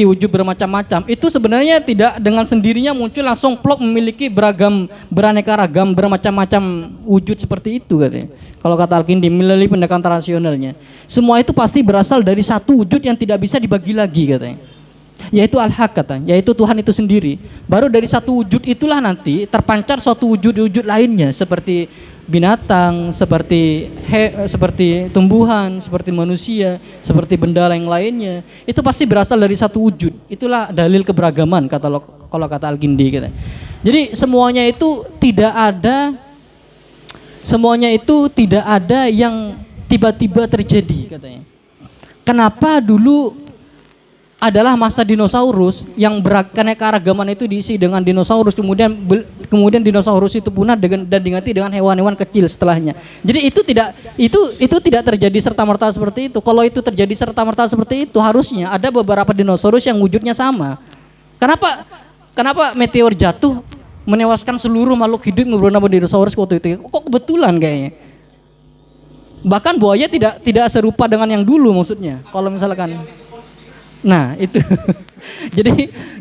A: wujud bermacam-macam, itu sebenarnya tidak dengan sendirinya muncul langsung plok memiliki beragam, beraneka ragam, bermacam-macam wujud seperti itu katanya. Kalau kata Al-Kindi melalui pendekatan rasionalnya, semua itu pasti berasal dari satu wujud yang tidak bisa dibagi lagi katanya, yaitu Al-Haq katanya, yaitu Tuhan itu sendiri. Baru dari satu wujud itulah nanti terpancar suatu wujud-wujud lainnya seperti binatang, seperti tumbuhan, seperti manusia, seperti benda yang lainnya. Itu pasti berasal dari satu wujud. Itulah dalil keberagaman kalau kata Al-Kindi katanya. Jadi semuanya itu tidak ada yang tiba-tiba terjadi katanya. Kenapa dulu adalah masa dinosaurus yang keanekaragaman itu diisi dengan dinosaurus, kemudian dinosaurus itu punah dan diganti dengan hewan-hewan kecil setelahnya. Jadi itu tidak terjadi serta-merta seperti itu. Kalau itu terjadi serta-merta seperti itu, harusnya ada beberapa dinosaurus yang wujudnya sama. Kenapa meteor jatuh menewaskan seluruh makhluk hidup bernama dinosaurus waktu itu? Kok kebetulan kayaknya? Bahkan buaya tidak serupa dengan yang dulu maksudnya. Kalau misalkan, nah itu.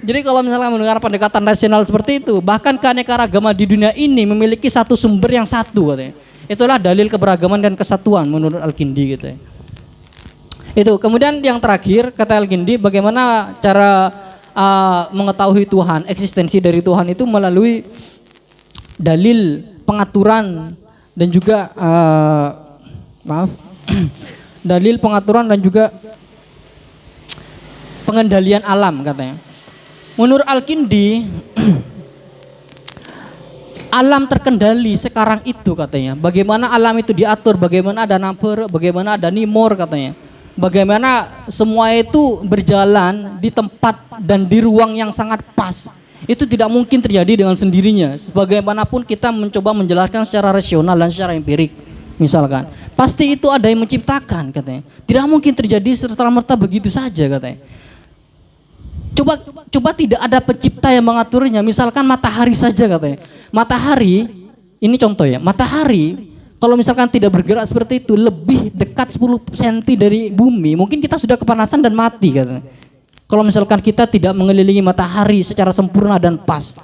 A: jadi kalau misalkan mendengar pendekatan rasional seperti itu, bahkan keanekaragaman di dunia ini memiliki satu sumber yang satu katanya. Itulah dalil keberagaman dan kesatuan menurut Al-Kindi gitu ya. Itu. Kemudian yang terakhir kata Al-Kindi, bagaimana cara mengetahui Tuhan, eksistensi dari Tuhan itu melalui dalil pengaturan dan juga dalil pengaturan dan juga pengendalian alam katanya. Menurut Al-Kindi, alam terkendali sekarang itu katanya. Bagaimana alam itu diatur, bagaimana ada Naper, bagaimana ada Nimor katanya. Bagaimana semua itu berjalan di tempat dan di ruang yang sangat pas. Itu tidak mungkin terjadi dengan sendirinya. Sebagaimanapun kita mencoba menjelaskan secara rasional dan secara empirik, misalkan, pasti itu ada yang menciptakan katanya. Tidak mungkin terjadi serta-merta begitu saja katanya. Coba tidak ada pencipta yang mengaturnya. Misalkan matahari saja katanya. Matahari, ini contoh ya, matahari kalau misalkan tidak bergerak seperti itu, lebih dekat 10 cm dari bumi, mungkin kita sudah kepanasan dan mati katanya. Kalau misalkan kita tidak mengelilingi matahari secara sempurna dan pas.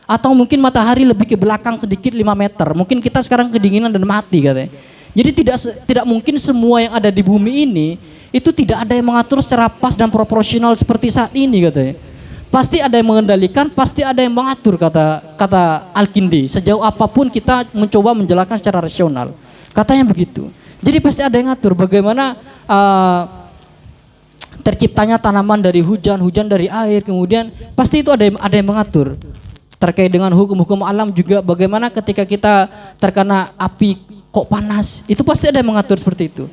A: Atau mungkin matahari lebih ke belakang sedikit 5 meter. Mungkin kita sekarang kedinginan dan mati katanya. Jadi tidak mungkin semua yang ada di bumi ini itu tidak ada yang mengatur secara pas dan proporsional seperti saat ini katanya. Pasti ada yang mengendalikan, pasti ada yang mengatur kata Al-Kindi. Sejauh apapun kita mencoba menjelaskan secara rasional. Katanya begitu. Jadi pasti ada yang ngatur bagaimana terciptanya tanaman dari hujan dari air, kemudian pasti itu ada yang mengatur. Terkait dengan hukum-hukum alam juga, bagaimana ketika kita terkena api kok panas, itu pasti ada yang mengatur seperti itu.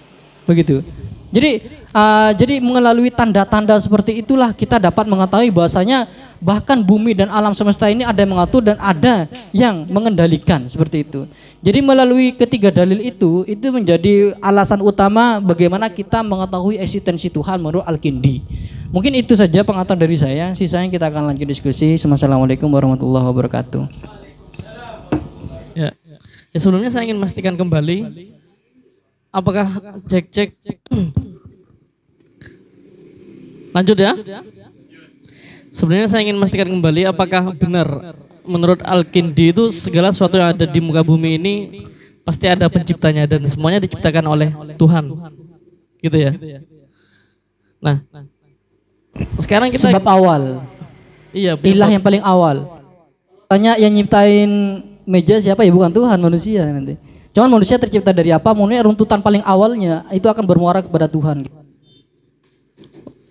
A: Begitu. Jadi melalui tanda-tanda seperti itulah kita dapat mengetahui bahwasanya bahkan bumi dan alam semesta ini ada yang mengatur dan ada yang mengendalikan seperti itu. Jadi melalui ketiga dalil itu menjadi alasan utama bagaimana kita mengetahui eksistensi Tuhan menurut Al-Kindi. Mungkin itu saja pengetahuan dari saya. Sisanya kita akan lanjut diskusi. Assalamualaikum warahmatullahi wabarakatuh.
C: Ya, sebelumnya saya ingin memastikan kembali. Apakah cek lanjut ya? Sebenarnya saya ingin memastikan kembali apakah benar menurut Al-Kindi itu segala sesuatu yang ada di muka bumi ini pasti ada penciptanya dan semuanya diciptakan oleh Tuhan. Gitu ya. Nah, sekarang kita
A: sebab awal.
C: Iya,
A: Ilah yang paling awal. Tanya yang nyiptain meja siapa ya? Bukan Tuhan, manusia nanti. Cuman manusia tercipta dari apa? Maksudnya runtutan paling awalnya itu akan bermuara kepada Tuhan.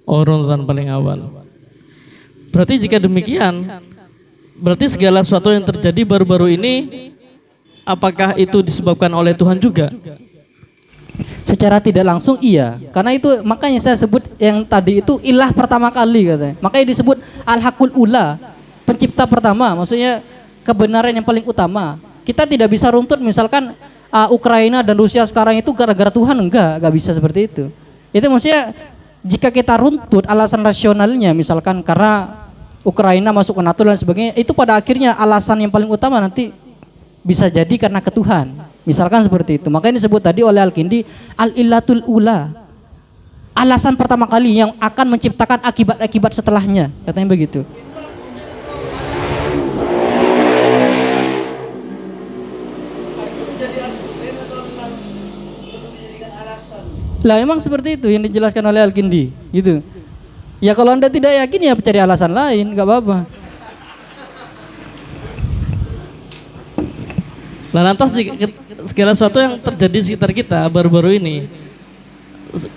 C: Oh, runtutan paling awal. Berarti jika demikian, berarti segala sesuatu yang terjadi baru-baru ini, apakah itu disebabkan oleh Tuhan juga?
A: Secara tidak langsung iya. Karena itu makanya saya sebut yang tadi itu ilah pertama kali katanya. Makanya disebut al-hakul ula, pencipta pertama. Maksudnya kebenaran yang paling utama. Kita tidak bisa runtut misalkan Ukraina dan Rusia sekarang itu gara-gara Tuhan, enggak bisa seperti itu. Itu maksudnya jika kita runtut alasan rasionalnya misalkan karena Ukraina masuk ke NATO dan sebagainya, itu pada akhirnya alasan yang paling utama nanti bisa jadi karena ke Tuhan. Misalkan seperti itu. Makanya disebut tadi oleh Al-Kindi al-illatul ula. Alasan pertama kali yang akan menciptakan akibat-akibat setelahnya, katanya begitu. Lah emang seperti itu yang dijelaskan oleh Al-Kindi gitu. Ya kalau Anda tidak yakin ya cari alasan lain, nggak apa-apa.
C: Nah, lantas segala sesuatu yang terjadi di sekitar kita baru-baru ini,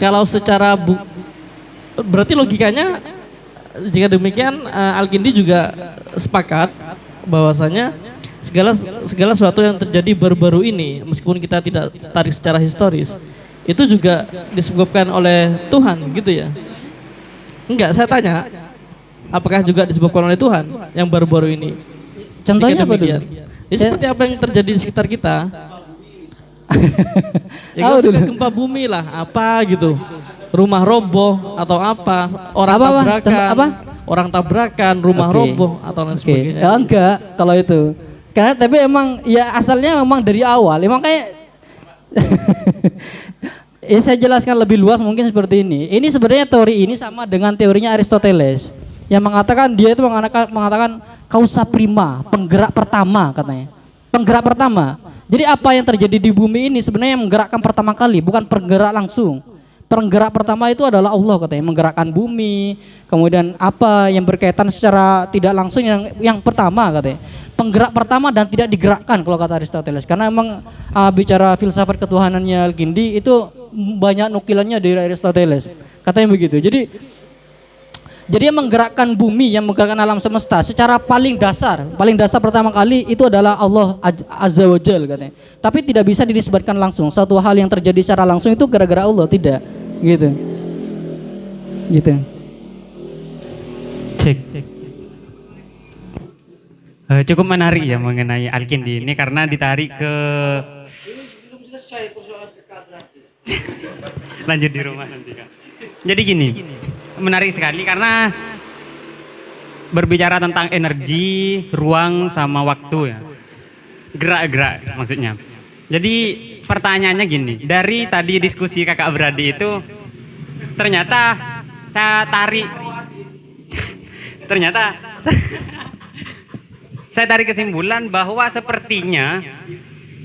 C: kalau secara berarti logikanya jika demikian Al-Kindi juga sepakat bahwasanya segala sesuatu yang terjadi baru-baru ini, meskipun kita tidak tarik secara historis, itu juga disebabkan oleh Tuhan gitu ya? Enggak, saya tanya, apakah juga disebabkan oleh Tuhan yang baru-baru ini?
A: Contohnya apa dulu?
C: Ya, seperti apa yang terjadi di sekitar kita? Ya kalau suka gempa bumi lah, apa gitu, rumah roboh atau apa, orang tabrakan, rumah roboh atau lain sebagainya.
A: Ya, enggak kalau itu, karena tapi emang ya asalnya memang dari awal, emang kayak ya saya jelaskan lebih luas mungkin seperti ini. Ini sebenarnya teori ini sama dengan teorinya Aristoteles yang mengatakan dia itu mengatakan causa prima, penggerak pertama katanya. Penggerak pertama. Jadi apa yang terjadi di bumi ini sebenarnya yang menggerakkan pertama kali, bukan penggerak langsung. Penggerak pertama itu adalah Allah katanya, menggerakkan bumi. Kemudian apa yang berkaitan secara tidak langsung yang pertama katanya. Penggerak pertama dan tidak digerakkan kalau kata Aristoteles. Karena memang bicara filsafat ketuhanannya Al-Kindi itu banyak nukilannya dari Aristoteles. Katanya begitu. Jadi yang menggerakkan bumi, yang menggerakkan alam semesta secara paling dasar pertama kali itu adalah Allah Azza wa Jal katanya. Tapi tidak bisa dinisbatkan langsung. Suatu hal yang terjadi secara langsung itu gara-gara Allah, tidak. Gitu.
D: Cek. Cukup menarik ya mengenai Al-Kindi ini karena ditarik ke lanjut di rumah nanti kan. Jadi gini, menarik sekali karena berbicara tentang energi, ruang sama waktu ya. Gerak-gerak maksudnya. Jadi pertanyaannya gini, dari tadi diskusi kakak beradik itu ternyata saya tarik ternyata saya tarik kesimpulan bahwa sepertinya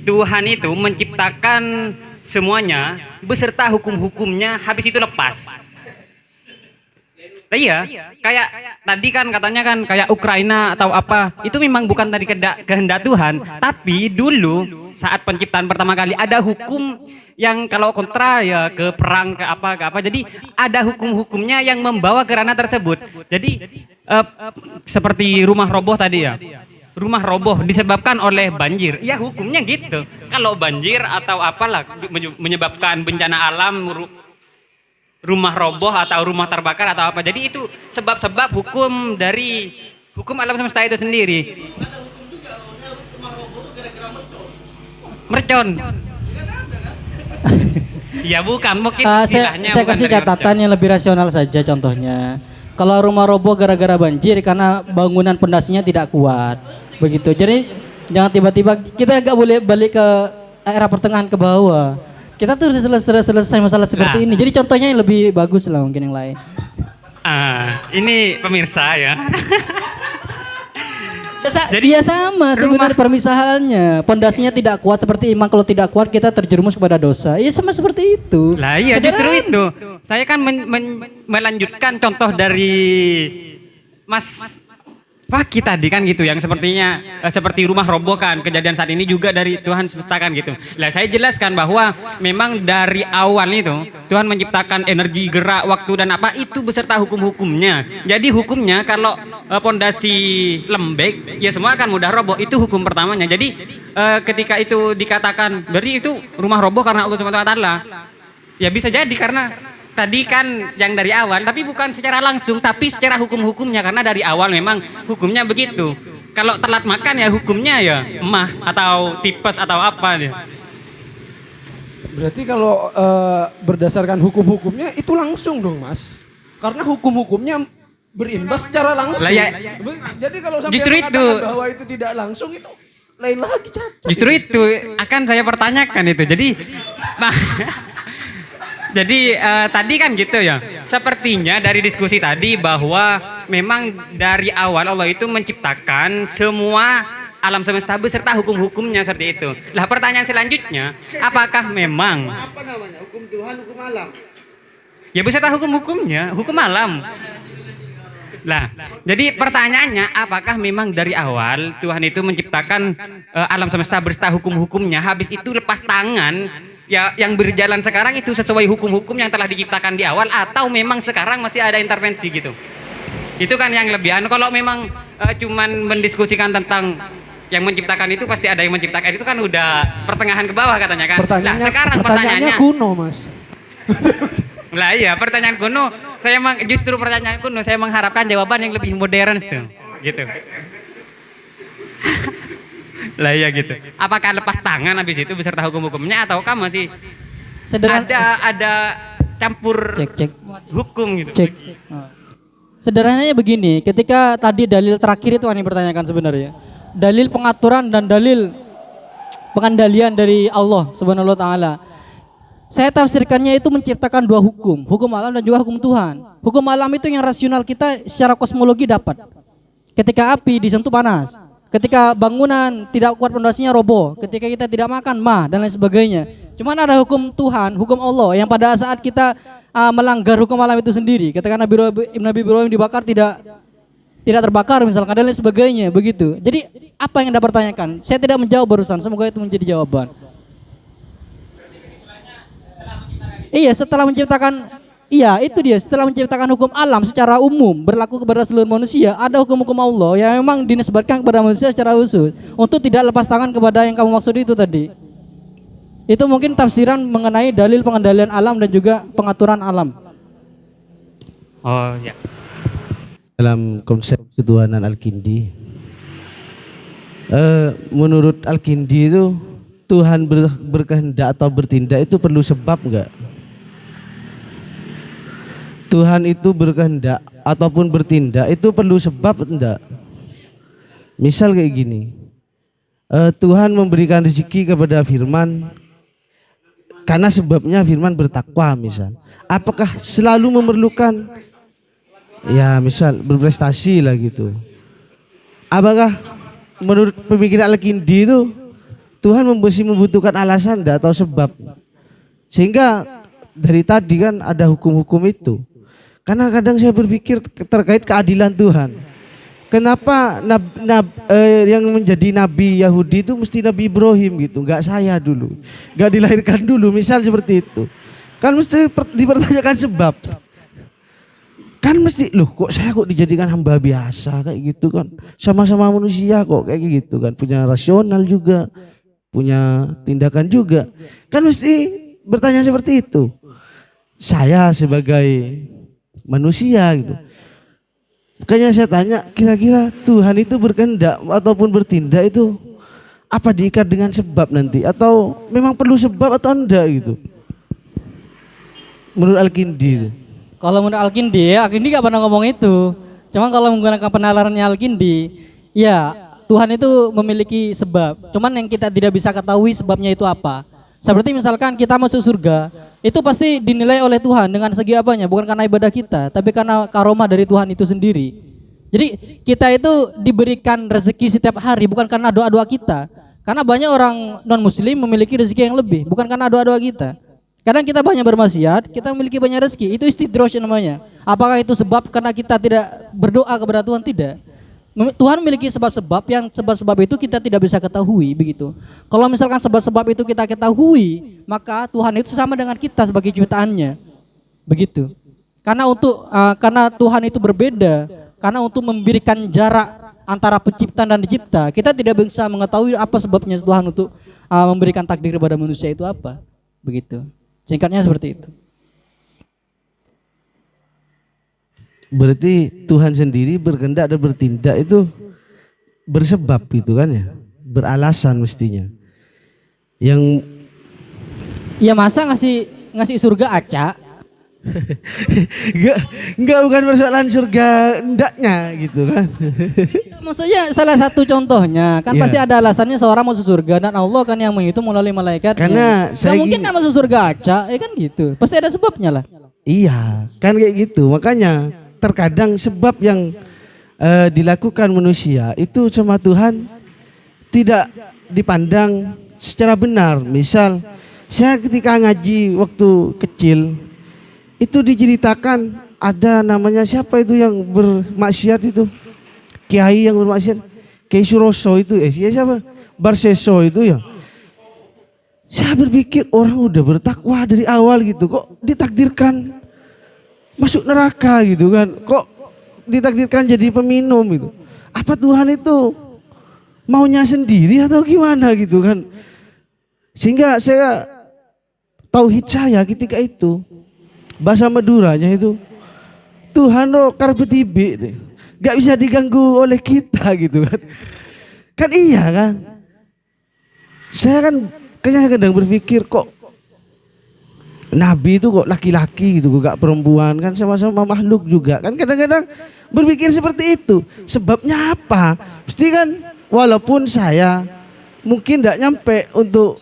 D: Tuhan itu menciptakan semuanya beserta hukum-hukumnya, habis itu lepas. Nah, iya, kayak tadi kan katanya kan kayak Ukraina atau apa, itu memang bukan tadi kehendak Tuhan, tapi dulu saat penciptaan pertama kali ada hukum yang kalau kontra ya ke perang ke apa. Jadi ada hukum-hukumnya yang membawa ke ranah tersebut. Jadi seperti rumah roboh tadi ya. Rumah roboh disebabkan oleh banjir. Ya hukumnya gitu. Kalau banjir atau apalah menyebabkan bencana alam, rumah roboh atau rumah terbakar atau apa. Jadi itu sebab-sebab hukum dari hukum alam semesta itu sendiri. Mercon. Ya bukan, mungkin istilahnya
A: saya
D: bukan
A: kasih
D: dari
A: catatan
D: mercon.
A: yang lebih rasional saja contohnya. Kalau rumah roboh gara-gara banjir karena bangunan pondasinya tidak kuat. Begitu. Jadi jangan tiba-tiba kita nggak boleh balik ke era pertengahan ke bawah. Kita tuh udah selesai masalah seperti ini. Jadi contohnya yang lebih bagus lah mungkin yang lain.
D: Ini pemirsa ya.
A: Jadi ya sama sebenarnya permisalannya. Pondasinya tidak kuat seperti imam, kalau tidak kuat kita terjerumus kepada dosa. Ya sama seperti itu.
D: Lah iya justru itu. Saya kan melanjutkan contoh dari Mas Fakih tadi kan gitu, yang sepertinya seperti rumah roboh kan, kejadian saat ini juga dari Tuhan semesta kan gitu. Lah saya jelaskan bahwa memang dari awal itu Tuhan menciptakan energi, gerak, waktu dan apa itu beserta hukum-hukumnya. Jadi hukumnya kalau pondasi lembek ya semua akan mudah roboh, itu hukum pertamanya. Jadi ketika itu dikatakan berarti itu rumah roboh karena Allah Subhanahu wa taala. Ya bisa jadi karena tadi kan yang dari awal, tapi bukan secara langsung, tapi secara hukum-hukumnya, karena dari awal memang hukumnya begitu. Kalau telat makan ya hukumnya ya emah atau tipes atau apa.
E: Berarti kalau berdasarkan hukum-hukumnya itu langsung dong Mas. Karena hukum-hukumnya berimbas secara langsung.
D: Lah ya,
E: jadi kalau sampai
D: justru
E: mengatakan
D: itu.
E: bahwa itu tidak langsung itu lain lagi cacat.
D: Justru itu akan saya pertanyakan itu. Jadi Jadi tadi kan gitu ya, sepertinya dari diskusi tadi bahwa memang dari awal Allah itu menciptakan semua alam semesta beserta hukum-hukumnya seperti itu. Lah pertanyaan selanjutnya, apakah memang
F: Apa namanya? Hukum Tuhan, hukum alam.
D: ya beserta hukum-hukumnya, hukum alam. Lah, jadi pertanyaannya apakah memang dari awal Tuhan itu menciptakan alam semesta beserta hukum-hukumnya, habis itu lepas tangan ya yang berjalan sekarang itu sesuai hukum-hukum yang telah diciptakan di awal, atau memang sekarang masih ada intervensi gitu. Itu kan yang lebih kalau memang cuman mendiskusikan tentang yang menciptakan itu pasti ada yang menciptakan, itu kan udah pertengahan ke bawah katanya kan. Nah, sekarang pertanyaannya
E: kuno Mas.
D: Lah iya, pertanyaan kuno. Saya justru pertanyaan kuno saya mengharapkan jawaban yang lebih modern itu. Gitu. Lah iya gitu. Apakah lepas tangan habis itu beserta hukum-hukumnya, ataukah masih ada campur
A: Cek.
D: hukum gitu?
A: Cek. Sederhananya begini, ketika tadi dalil terakhir itu yang dipertanyakan sebenarnya. Dalil pengaturan dan dalil pengendalian dari Allah Subhanahu wa taala. Saya tafsirkannya itu menciptakan dua hukum, hukum alam dan juga hukum Tuhan. Hukum alam itu yang rasional kita secara kosmologi dapat. Ketika api disentuh panas, ketika bangunan tidak kuat pondasinya roboh, ketika kita tidak makan mah dan lain sebagainya. Cuman ada hukum Tuhan, hukum Allah yang pada saat kita melanggar hukum alam itu sendiri, ketika Nabi Ibrahim dibakar tidak terbakar misalkan dan lain sebagainya, begitu. Jadi apa yang Anda pertanyakan? Saya tidak menjawab barusan, semoga itu menjadi jawaban. Iya, setelah menciptakan, iya itu dia, setelah menciptakan hukum alam secara umum berlaku kepada seluruh manusia, ada hukum-hukum Allah yang memang dinisbatkan kepada manusia secara khusus untuk tidak lepas tangan kepada yang kamu maksud itu tadi. Itu mungkin tafsiran mengenai dalil pengendalian alam dan juga pengaturan alam.
D: Oh ya.
F: Dalam konsep ketuhanan Al-Kindi, menurut Al-Kindi itu Tuhan berkehendak atau bertindak itu perlu sebab enggak? Tuhan itu berkehendak ataupun bertindak itu perlu sebab enggak? Misal kayak gini, Tuhan memberikan rezeki kepada Firman karena sebabnya Firman bertakwa misal. Apakah selalu memerlukan ya misal berprestasi lah gitu. Apakah menurut pemikiran Al-Kindi itu Tuhan masih membutuhkan alasan enggak atau sebab? Sehingga dari tadi kan ada hukum-hukum itu. Karena kadang saya berpikir terkait keadilan Tuhan. Kenapa yang menjadi nabi Yahudi itu mesti Nabi Ibrahim gitu, enggak saya dulu, enggak dilahirkan dulu, misal seperti itu. Kan mesti dipertanyakan sebab. Kan mesti loh kok saya kok dijadikan hamba biasa kayak gitu kan. Sama-sama manusia kok kayak gitu kan, punya rasional juga, punya tindakan juga. Kan mesti bertanya seperti itu. Saya sebagai manusia gitu. Makanya saya tanya, kira-kira Tuhan itu berkehendak ataupun bertindak itu apa diikat dengan sebab nanti? Atau memang perlu sebab atau enggak gitu? Menurut Al-Kindi itu.
A: Kalau menurut Al-Kindi, Al-Kindi gak pernah ngomong itu. Cuma kalau menggunakan penalarannya Al-Kindi, ya Tuhan itu memiliki sebab. Cuman yang kita tidak bisa ketahui sebabnya itu apa. Seperti misalkan kita masuk surga, itu pasti dinilai oleh Tuhan dengan segi apanya, bukan karena ibadah kita, tapi karena karomah dari Tuhan itu sendiri. Jadi kita itu diberikan rezeki setiap hari bukan karena doa-doa kita. Karena banyak orang non-muslim memiliki rezeki yang lebih, bukan karena doa-doa kita. Kadang kita banyak bermaksiat, kita memiliki banyak rezeki, itu istidraj namanya. Apakah itu sebab karena kita tidak berdoa kepada Tuhan? Tidak. Tuhan memiliki sebab-sebab yang sebab-sebab itu kita tidak bisa ketahui begitu. Kalau misalkan sebab-sebab itu kita ketahui, maka Tuhan itu sama dengan kita sebagai ciptaannya. Begitu. Karena Tuhan itu berbeda, karena untuk memberikan jarak antara penciptaan dan dicipta, kita tidak bisa mengetahui apa sebabnya Tuhan untuk memberikan takdir kepada manusia itu apa. Begitu. Singkatnya seperti itu.
F: Berarti Tuhan sendiri berkehendak dan bertindak itu bersebab gitu kan ya, beralasan mestinya. Yang
A: ya masa ngasih surga acak?
F: enggak bukan persoalan surga hendaknya gitu kan.
A: Maksudnya salah satu contohnya kan pasti ada alasannya seorang masuk surga dan Allah kan yang menghitung melalui malaikatnya.
F: Karena saya
A: mungkin kan masuk surga acak, ya kan gitu. Pasti ada sebabnya lah.
F: Iya, kan kayak gitu. Makanya terkadang sebab yang dilakukan manusia itu sama Tuhan tidak dipandang secara benar. Misal saya ketika ngaji waktu kecil itu diceritakan ada namanya siapa itu yang bermaksiat itu, kiai yang bermaksiat, Kiai Suroso itu, siapa? Barseso itu ya. Saya berpikir orang udah bertakwa dari awal gitu, kok ditakdirkan masuk neraka gitu kan, kok ditakdirkan jadi peminum gitu. Apa Tuhan itu maunya sendiri atau gimana gitu kan? Sehingga saya tauhid saya ketika itu bahasa Maduranya itu Tuhan ro karpe tibe deh, gak bisa diganggu oleh kita gitu kan. Kan iya kan? Saya kan kadang berpikir kok Nabi itu kok laki-laki gitu, gak perempuan kan, sama-sama makhluk juga kan. Kadang-kadang berpikir seperti itu. Sebabnya apa? Pasti kan walaupun saya mungkin gak nyampe untuk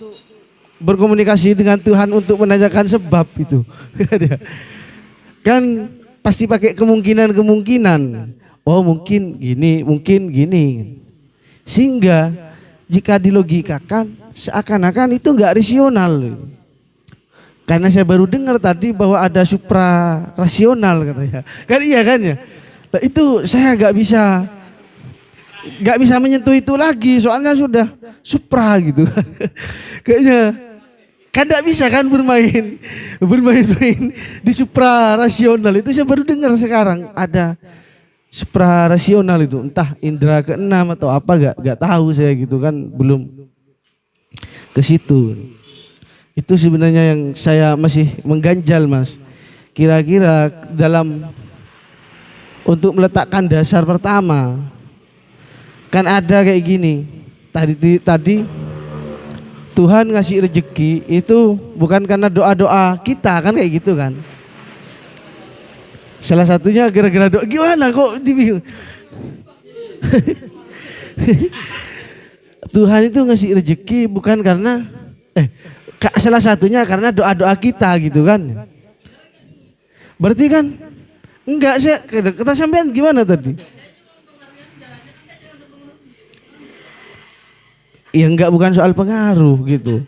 F: berkomunikasi dengan Tuhan untuk menanyakan sebab itu. Kan pasti pakai kemungkinan-kemungkinan. Oh mungkin gini. Sehingga jika dilogikakan seakan-akan itu gak rasional. Karena saya baru dengar tadi bahwa ada supra rasional katanya. Kan iya kan ya. Nah, itu saya nggak bisa menyentuh itu lagi soalnya sudah supra gitu kan. Kayaknya kan nggak bisa kan bermain di supra rasional itu. Saya baru dengar sekarang ada supra rasional itu, entah indera keenam atau apa nggak tahu saya gitu kan, belum ke situ. Itu sebenarnya yang saya masih mengganjal Mas. Kira-kira dalam untuk meletakkan dasar pertama kan ada kayak gini. Tadi Tuhan ngasih rezeki itu bukan karena doa-doa kita kan kayak gitu kan. Salah satunya gara-gara doa. Gimana kok dibingung? Tuhan itu ngasih rezeki bukan karena salah satunya karena doa-doa kita gitu kan. Berarti kan Enggak, saya kata sampean gimana tadi? Ya enggak, bukan soal pengaruh gitu.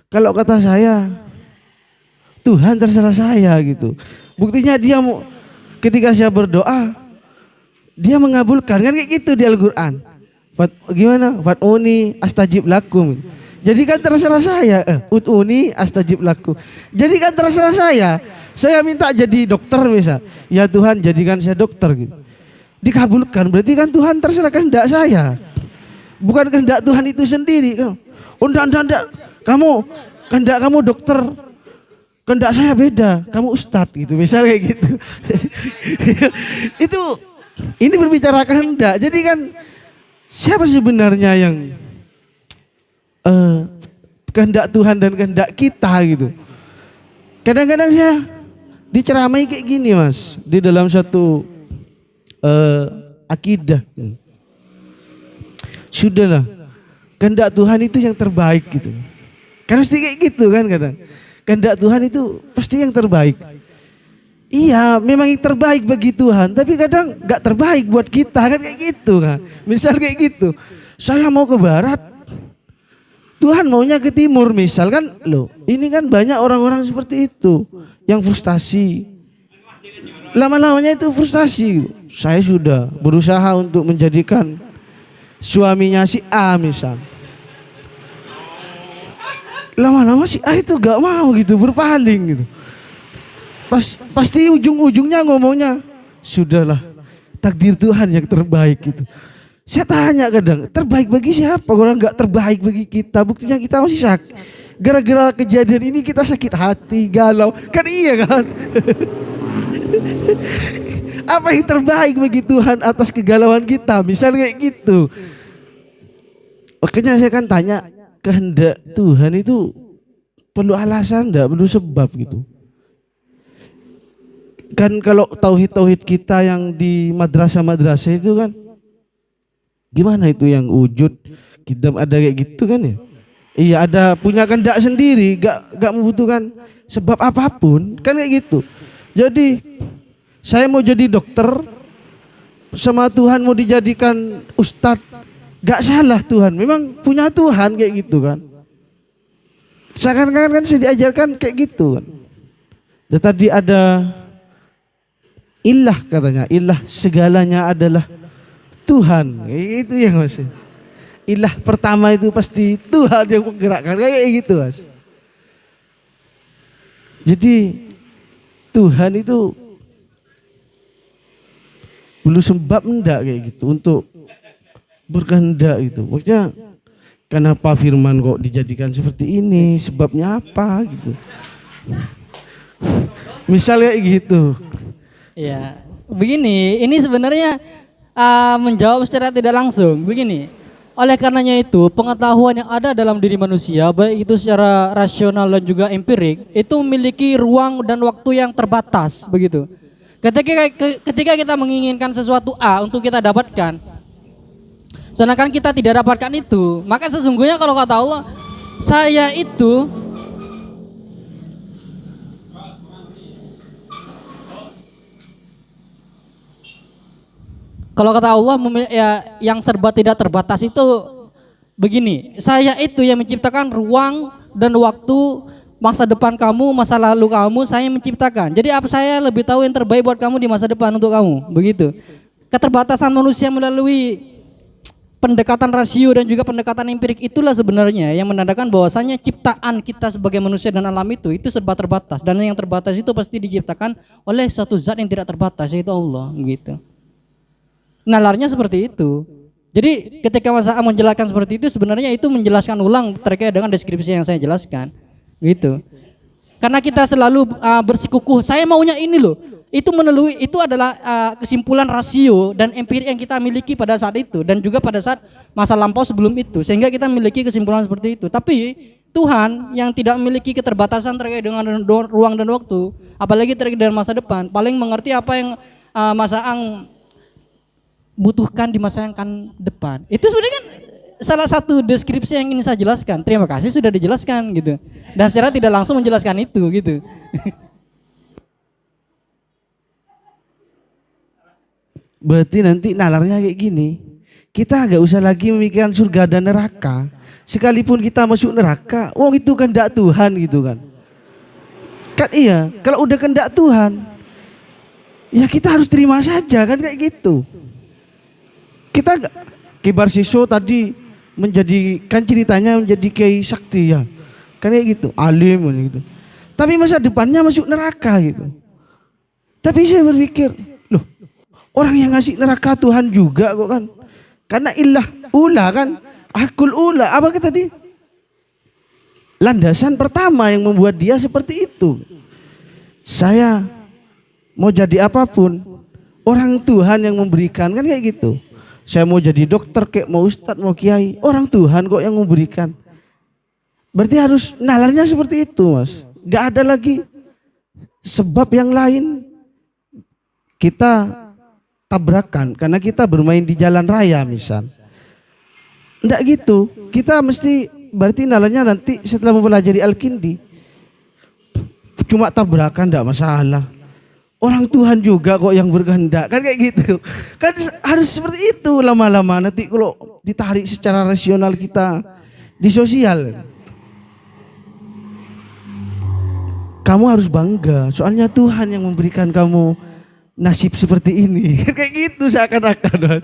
F: Kalau kata saya, Tuhan terserah saya gitu. Buktinya dia mau, ketika saya berdoa, dia mengabulkan, kan kayak gitu di Al-Quran. Gimana? Fat'uni astajib lakum. Jadi kan terserah saya, ut'uni astajib lakum. Jadi kan terserah saya minta jadi dokter misal. Ya Tuhan jadikan saya dokter gitu. Dikabulkan, berarti kan Tuhan terserah kehendak saya. Bukan kehendak Tuhan itu sendiri. Oh enggak. Kehendak kamu dokter. Kehendak saya beda, kamu ustadz gitu. Misal kayak gitu. Itu, ini berbicara kehendak. Jadi kan siapa sebenarnya yang kehendak Tuhan dan kehendak kita gitu. Kadang-kadang saya diceramai kayak gini mas, di dalam satu akidah. Sudahlah, kehendak Tuhan itu yang terbaik gitu. Kan pasti kayak gitu kan kadang. Kehendak Tuhan itu pasti yang terbaik. Iya, memang yang terbaik bagi Tuhan, tapi kadang gak terbaik buat kita kan kayak gitu kan. Misal kayak gitu, saya mau ke barat, Tuhan maunya ke timur misal kan. Loh, ini kan banyak orang-orang seperti itu yang frustasi. Lama-lamanya itu frustasi. Saya sudah berusaha untuk menjadikan suaminya si A misal. Lama-lama si A itu gak mau gitu, berpaling gitu. Pasti ujung-ujungnya ngomongnya, sudahlah, takdir Tuhan yang terbaik gitu. Saya tanya kadang, terbaik bagi siapa? Kalau nggak terbaik bagi kita, buktinya kita masih sakit. Gara-gara kejadian ini kita sakit hati, galau, kan iya kan? Apa yang terbaik bagi Tuhan atas kegalauan kita? Misal kayak gitu. Makanya saya kan tanya, kehendak Tuhan itu perlu alasan enggak, perlu sebab gitu. Kan kalau tauhid-tauhid kita yang di madrasah-madrasah itu kan gimana itu yang wujud kita ada kayak gitu kan ya? Iya, ada punya kehendak sendiri, gak membutuhkan sebab apapun kan kayak gitu. Jadi saya mau jadi dokter, sama Tuhan mau dijadikan ustadz, gak salah Tuhan, memang punya Tuhan kayak gitu kan. Seakan-akan kan saya diajarkan kayak gitu kan. Dan tadi ada ilah katanya, ilah segalanya adalah Tuhan. Itu yang mas. Ilah pertama itu pasti Tuhan yang menggerakkan kayak gitu mas. Jadi Tuhan itu belum sebab enggak kayak gitu untuk berkehendak itu. Maksudnya kenapa firman kok dijadikan seperti ini? Sebabnya apa gitu? Misalnya gitu.
A: Ya, begini, ini sebenarnya menjawab secara tidak langsung. Begini, oleh karenanya itu pengetahuan yang ada dalam diri manusia, baik itu secara rasional dan juga empirik, itu memiliki ruang dan waktu yang terbatas, begitu. Ketika kita menginginkan sesuatu A untuk kita dapatkan, sedangkan kita tidak dapatkan itu, maka sesungguhnya kalau kata Allah, saya itu kalau kata Allah ya, yang serba tidak terbatas itu begini, saya itu yang menciptakan ruang dan waktu, masa depan kamu, masa lalu kamu, saya menciptakan. Jadi apa, saya lebih tahu yang terbaik buat kamu di masa depan untuk kamu, begitu. Keterbatasan manusia melalui pendekatan rasio dan juga pendekatan empirik itulah sebenarnya yang menandakan bahwasanya ciptaan kita sebagai manusia dan alam itu serba terbatas, dan yang terbatas itu pasti diciptakan oleh satu zat yang tidak terbatas, yaitu Allah, gitu. Nalarnya seperti itu. Jadi ketika Mas A menjelaskan seperti itu, sebenarnya itu menjelaskan ulang terkait dengan deskripsi yang saya jelaskan, gitu. Karena kita selalu bersikukuh, saya maunya ini loh. Itu adalah kesimpulan rasio dan empirik yang kita miliki pada saat itu dan juga pada saat masa lampau sebelum itu, sehingga kita memiliki kesimpulan seperti itu. Tapi Tuhan yang tidak memiliki keterbatasan terkait dengan ruang dan waktu, apalagi terkait dengan masa depan, paling mengerti apa yang Mas Aang butuhkan di masa yang akan depan. Itu sebenarnya kan salah satu deskripsi yang ingin saya jelaskan. Terima kasih sudah dijelaskan gitu. Dan secara tidak langsung menjelaskan itu gitu.
F: Berarti nanti nalarnya kayak gini. Kita gak usah lagi memikirkan surga dan neraka. Sekalipun kita masuk neraka, itu kehendak Tuhan gitu kan. Kan iya, kalau udah kehendak Tuhan, ya kita harus terima saja kan kayak gitu. Kita gak, Kibar Siso tadi menjadikan ceritanya menjadi kiai sakti ya. Kan kayak gitu, alim gitu. Tapi masa depannya masuk neraka gitu. Tapi saya berpikir, loh, orang yang ngasih neraka Tuhan juga kok kan. Karena ilah ula kan, akul ula, apa kata tadi? Landasan pertama yang membuat dia seperti itu. Saya mau jadi apapun, orang Tuhan yang memberikan kan kayak gitu. Saya mau jadi dokter, kayak mau ustadz, mau kiai, orang Tuhan kok yang memberikan. Berarti harus nalarnya seperti itu, Mas. Gak ada lagi sebab yang lain kita tabrakan karena kita bermain di jalan raya misal. Enggak gitu. Kita mesti berarti nalarnya nanti setelah mempelajari Al-Kindi. Cuma tabrakan enggak masalah. Orang Tuhan juga kok yang berkehendak kan kayak gitu. Kan harus seperti itu lama-lama nanti kalau ditarik secara rasional kita di sosial. Kamu harus bangga soalnya Tuhan yang memberikan kamu nasib seperti ini. Kayak gitu seakan-akan.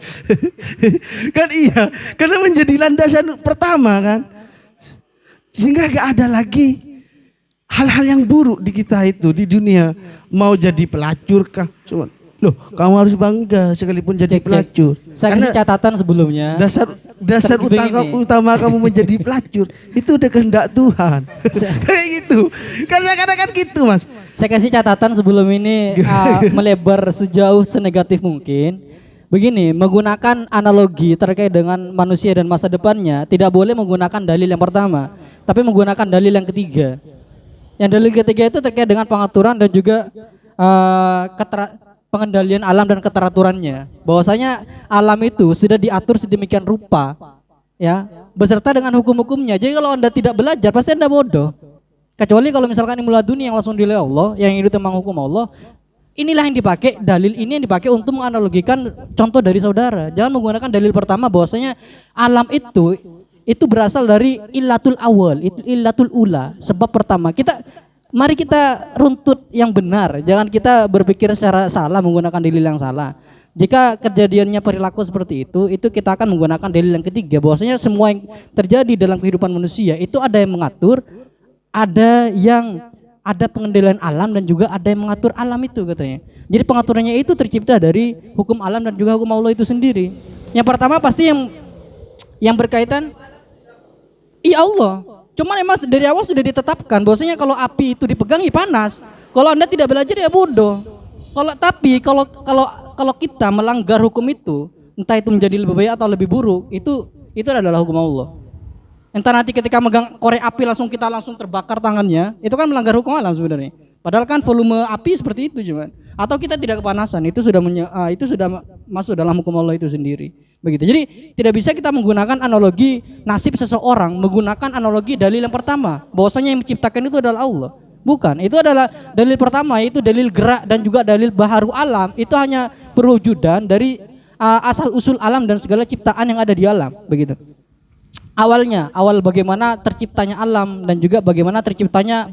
F: Kan iya, karena menjadi landasan pertama kan. Sehingga gak ada lagi hal-hal yang buruk di kita itu di dunia. Mau jadi pelacur kah? Cuma, loh, kamu harus bangga sekalipun jadi pelacur.
A: Saya kasih catatan sebelumnya.
F: Dasar utama kamu menjadi pelacur itu udah kehendak Tuhan. Kayak gitu. Karena kadang-kadang gitu, Mas.
A: Saya kasih catatan sebelum ini melebar sejauh senegatif mungkin. Begini, menggunakan analogi terkait dengan manusia dan masa depannya tidak boleh menggunakan dalil yang pertama, tapi menggunakan dalil yang ketiga. Yang dalil ketiga itu terkait dengan pengaturan dan juga pengendalian alam dan keteraturannya. Bahwasanya alam itu sudah diatur sedemikian rupa, ya, beserta dengan hukum-hukumnya. Jadi kalau Anda tidak belajar pasti Anda bodoh. Kecuali kalau misalkan ilmu laduni yang langsung dilai Allah, yang itu memang hukum Allah, inilah yang dipakai, dalil ini yang dipakai untuk menganalogikan contoh dari saudara. Jangan menggunakan dalil pertama bahwasanya alam itu berasal dari illatul awal, itu illatul ula, sebab pertama. Mari kita runtut yang benar, jangan kita berpikir secara salah menggunakan dalil yang salah. Jika kejadiannya perilaku seperti itu kita akan menggunakan dalil yang ketiga bahwasanya semua yang terjadi dalam kehidupan manusia itu ada yang mengatur, ada pengendalian alam dan juga ada yang mengatur alam itu katanya. Jadi pengaturannya itu tercipta dari hukum alam dan juga hukum Allah itu sendiri. Yang pertama pasti yang berkaitan Allah. Cuman emang dari awal sudah ditetapkan bahwasanya kalau api itu dipegang ya panas. Kalau Anda tidak belajar ya bodoh. Kalau kita melanggar hukum itu, entah itu menjadi lebih baik atau lebih buruk, itu adalah hukum Allah. Entah nanti ketika megang korek api kita langsung terbakar tangannya, itu kan melanggar hukum alam sebenarnya. Padahal kan volume api seperti itu cuman. Atau kita tidak kepanasan, itu sudah masuk dalam hukum Allah itu sendiri. Begitu. Jadi tidak bisa kita menggunakan analogi nasib seseorang, menggunakan analogi dalil yang pertama, bahwasanya yang menciptakan itu adalah Allah. Bukan, itu adalah dalil pertama, itu dalil gerak dan juga dalil baharu alam. Itu hanya perwujudan dari asal usul alam dan segala ciptaan yang ada di alam, begitu. Awal bagaimana terciptanya alam dan juga bagaimana terciptanya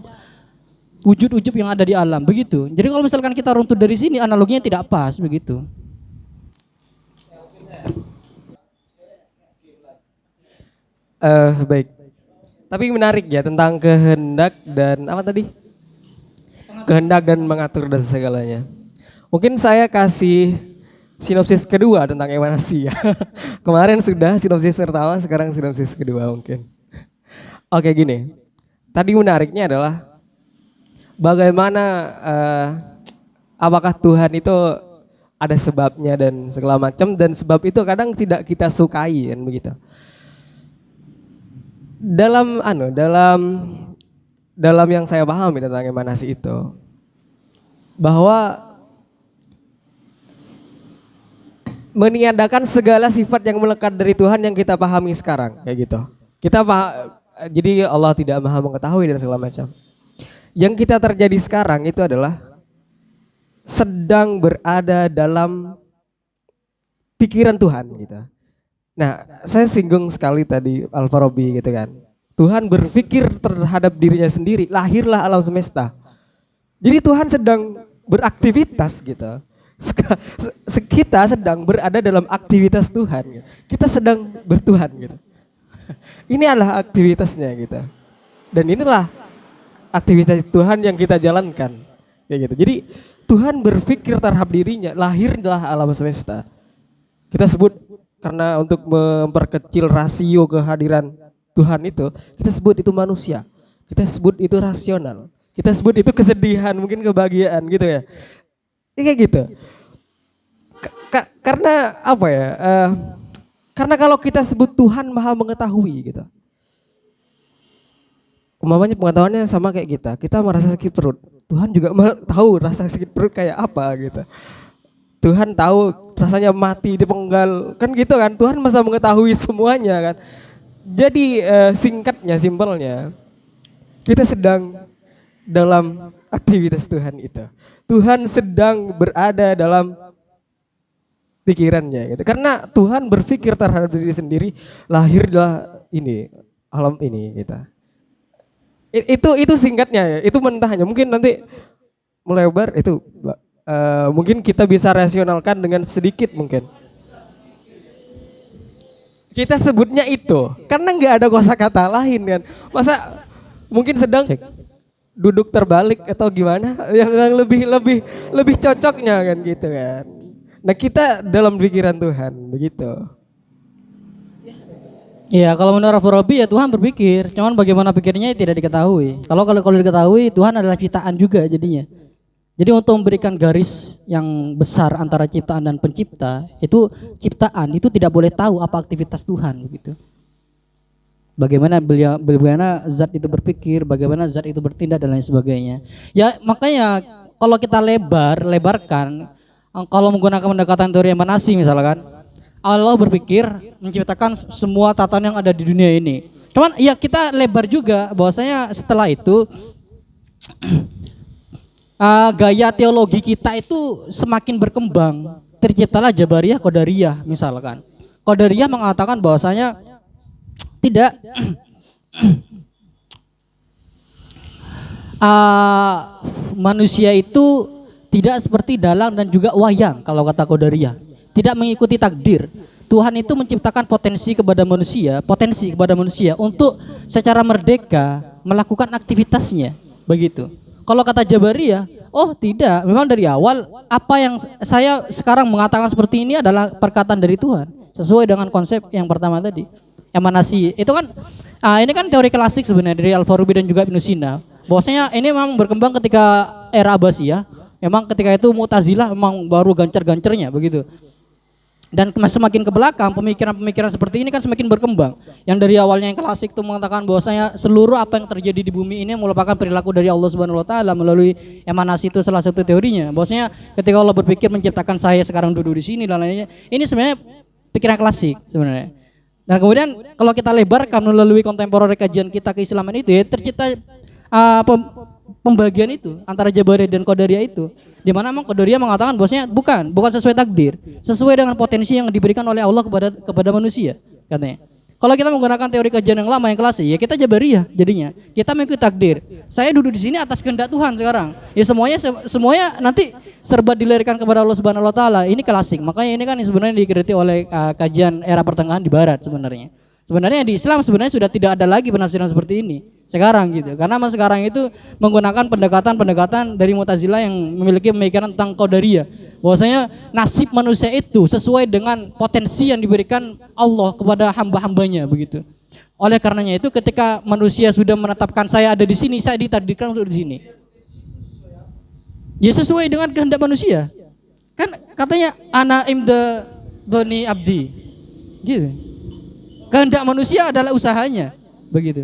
A: wujud-wujud yang ada di alam, begitu. Jadi kalau misalkan kita runtut dari sini analoginya tidak pas, begitu.
B: Baik. Tapi menarik ya tentang kehendak dan apa tadi? Kehendak dan mengatur dan segalanya. Mungkin saya kasih sinopsis kedua tentang emanasi ya. Kemarin sudah sinopsis pertama, sekarang sinopsis kedua mungkin. Oke gini, tadi menariknya adalah bagaimana apakah Tuhan itu ada sebabnya dan segala macam, dan sebab itu kadang tidak kita sukai kan begitu. Dalam yang saya pahami tentang emanasi itu, bahwa meniadakan segala sifat yang melekat dari Tuhan yang kita pahami sekarang kayak gitu. Jadi Allah tidak maha mengetahui dan segala macam. Yang kita terjadi sekarang itu adalah sedang berada dalam pikiran Tuhan gitu. Nah, saya singgung sekali tadi Al-Farabi gitu kan. Tuhan berpikir terhadap dirinya sendiri, lahirlah alam semesta. Jadi Tuhan sedang beraktivitas gitu. Kita sedang berada dalam aktivitas Tuhan. Gitu. Kita sedang bertuhan gitu. Ini adalah aktivitasnya gitu. Dan inilah aktivitas Tuhan yang kita jalankan. Kayak gitu. Jadi Tuhan berpikir terhadap dirinya, lahirlah alam semesta. Kita sebut karena untuk memperkecil rasio kehadiran Tuhan itu, kita sebut itu manusia. Kita sebut itu rasional. Kita sebut itu kesedihan, mungkin kebahagiaan gitu ya. Kayak gitu. Karena apa ya? Karena kalau kita sebut Tuhan Maha mengetahui gitu. Umpamanya pengetahuannya sama kayak kita. Kita merasa sakit perut. Tuhan juga tahu rasa sakit perut kayak apa gitu. Tuhan tahu rasanya mati dipenggal. Kan gitu kan. Tuhan masa mengetahui semuanya kan. Jadi singkatnya, simpelnya, kita sedang dalam aktivitas Tuhan itu. Tuhan sedang berada dalam pikirannya gitu. Karena Tuhan berpikir terhadap diri sendiri, lahirlah ini, alam ini gitu. Itu singkatnya ya, itu mentahnya. Mungkin nanti melebar itu mungkin kita bisa rasionalkan dengan sedikit mungkin. Kita sebutnya itu karena nggak ada kosakata lain kan. Masa mungkin sedang duduk terbalik atau gimana yang lebih cocoknya kan gitu kan. Nah, kita dalam pikiran Tuhan begitu.
A: Iya, kalau menurut Farabi ya Tuhan berpikir, cuman bagaimana pikirnya tidak diketahui. Kalau diketahui, Tuhan adalah ciptaan juga jadinya. Jadi untuk memberikan garis yang besar antara ciptaan dan pencipta, itu ciptaan itu tidak boleh tahu apa aktivitas Tuhan begitu. Bagaimana zat itu berpikir, bagaimana zat itu bertindak dan lain sebagainya. Ya makanya kalau kita lebarkan, kalau menggunakan pendekatan teori emanasi misalkan, Allah berpikir menciptakan semua tatanan yang ada di dunia ini. Cuman ya kita lebar juga bahwasanya setelah itu gaya teologi kita itu semakin berkembang. Terciptalah Jabariyah, Qadariyah misalkan. Qadariyah mengatakan bahwasanya tidak manusia itu tidak seperti dalang dan juga wayang kalau kata Qadariyah. Tidak mengikuti takdir. Tuhan itu menciptakan potensi kepada manusia untuk secara merdeka melakukan aktivitasnya, begitu. Kalau kata Jabariyah, oh tidak, memang dari awal apa yang saya sekarang mengatakan seperti ini adalah perkataan dari Tuhan, sesuai dengan konsep yang pertama tadi, emanasi. Itu kan ini kan teori klasik sebenarnya dari Al-Farabi dan juga Ibnu Sina. Bahwasanya ini memang berkembang ketika era Abbasiyah. Memang ketika itu Mu'tazilah memang baru gancar-gancarnya begitu. Dan semakin ke belakang pemikiran-pemikiran seperti ini kan semakin berkembang. Yang dari awalnya yang klasik itu mengatakan bahwasanya seluruh apa yang terjadi di bumi ini merupakan perilaku dari Allah Subhanahu wa taala melalui emanasi, itu salah satu teorinya. Bahwasanya ketika Allah berpikir menciptakan saya sekarang duduk di sini dan lainnya, ini sebenarnya pikiran klasik sebenarnya. Dan kemudian kalau kita lebarkan melalui kontemporer kajian kita keislaman itu ya tercipta pembagian itu antara Jabariyah dan Qadariyah itu, di mana memang Qadariyah mengatakan bahwasanya bukan sesuai takdir, sesuai dengan potensi yang diberikan oleh Allah kepada manusia katanya. Kalau kita menggunakan teori kajian yang lama yang klasik, ya kita Jabariyah jadinya. Kita mengikuti takdir. Saya duduk di sini atas kehendak Tuhan sekarang. Ya semuanya nanti serba dilarikan kepada Allah Subhanahu wa taala. Ini klasik. Makanya ini kan sebenarnya dikritik oleh kajian era pertengahan di barat sebenarnya. Sebenarnya di Islam sebenarnya sudah tidak ada lagi penafsiran seperti ini sekarang gitu. Karena sekarang itu menggunakan pendekatan dari Mu'tazilah yang memiliki pemikiran tentang Qadariyah. Bahwasanya nasib manusia itu sesuai dengan potensi yang diberikan Allah kepada hamba-hambanya begitu. Oleh karenanya itu ketika manusia sudah menetapkan saya ada di sini, saya ditakdirkan untuk di sini. Ya sesuai dengan kehendak manusia. Kan katanya ana imda dhoni abdi. Gitu. Kehendak manusia adalah usahanya, begitu.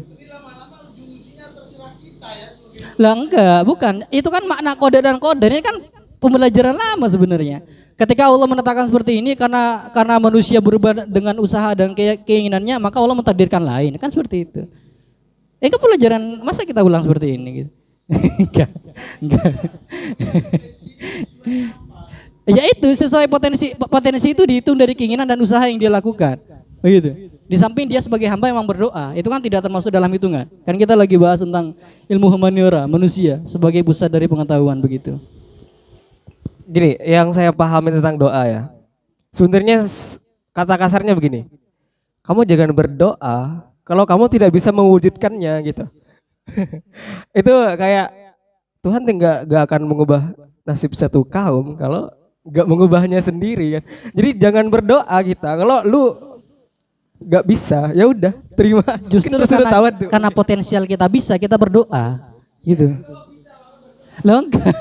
A: Lah enggak, bukan. Itu kan makna qada dan qadar ini kan pembelajaran lama sebenarnya. Ketika Allah menetapkan seperti ini karena manusia berubah dengan usaha dan keinginannya, maka Allah mentakdirkan lain. Kan seperti itu. Itu pelajaran, masa kita ulang seperti ini gitu. Enggak. Ya itu sesuai potensi itu dihitung dari keinginan dan usaha yang dia lakukan. Begitu. Di samping dia sebagai hamba memang berdoa, itu kan tidak termasuk dalam hitungan. Kan kita lagi bahas tentang ilmu humaniora, manusia sebagai pusat dari pengetahuan begitu.
B: Gini, yang saya pahami tentang doa ya. Sebenarnya kata kasarnya begini. Kamu jangan berdoa kalau kamu tidak bisa mewujudkannya gitu. Itu kayak Tuhan gak akan mengubah nasib satu kaum kalau gak mengubahnya sendiri kan. Jadi jangan berdoa kita. Kalau lu gak bisa, ya udah terima.
A: Justru karena potensial kita bisa, kita berdoa gitu. Loh enggak.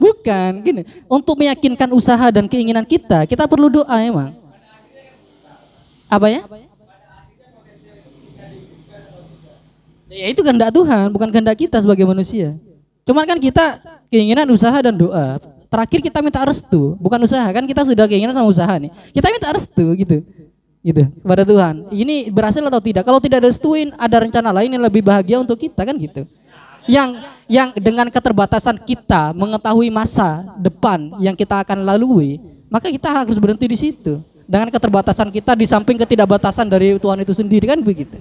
A: Bukan gini. Untuk meyakinkan usaha dan keinginan kita perlu doa emang. Apa ya? Ya itu kehendak Tuhan, bukan kehendak kita sebagai manusia. Cuman kan kita keinginan, usaha dan doa. Terakhir kita minta restu, bukan usaha. Kan kita sudah keinginan sama usaha nih. Kita minta restu gitu. Gitu kepada Tuhan. Ini berhasil atau tidak? Kalau tidak restuin, ada rencana lain yang lebih bahagia untuk kita kan gitu. Yang dengan keterbatasan kita mengetahui masa depan yang kita akan lalui, maka kita harus berhenti di situ. Dengan keterbatasan kita di samping ketidakbatasan dari Tuhan itu sendiri kan begitu.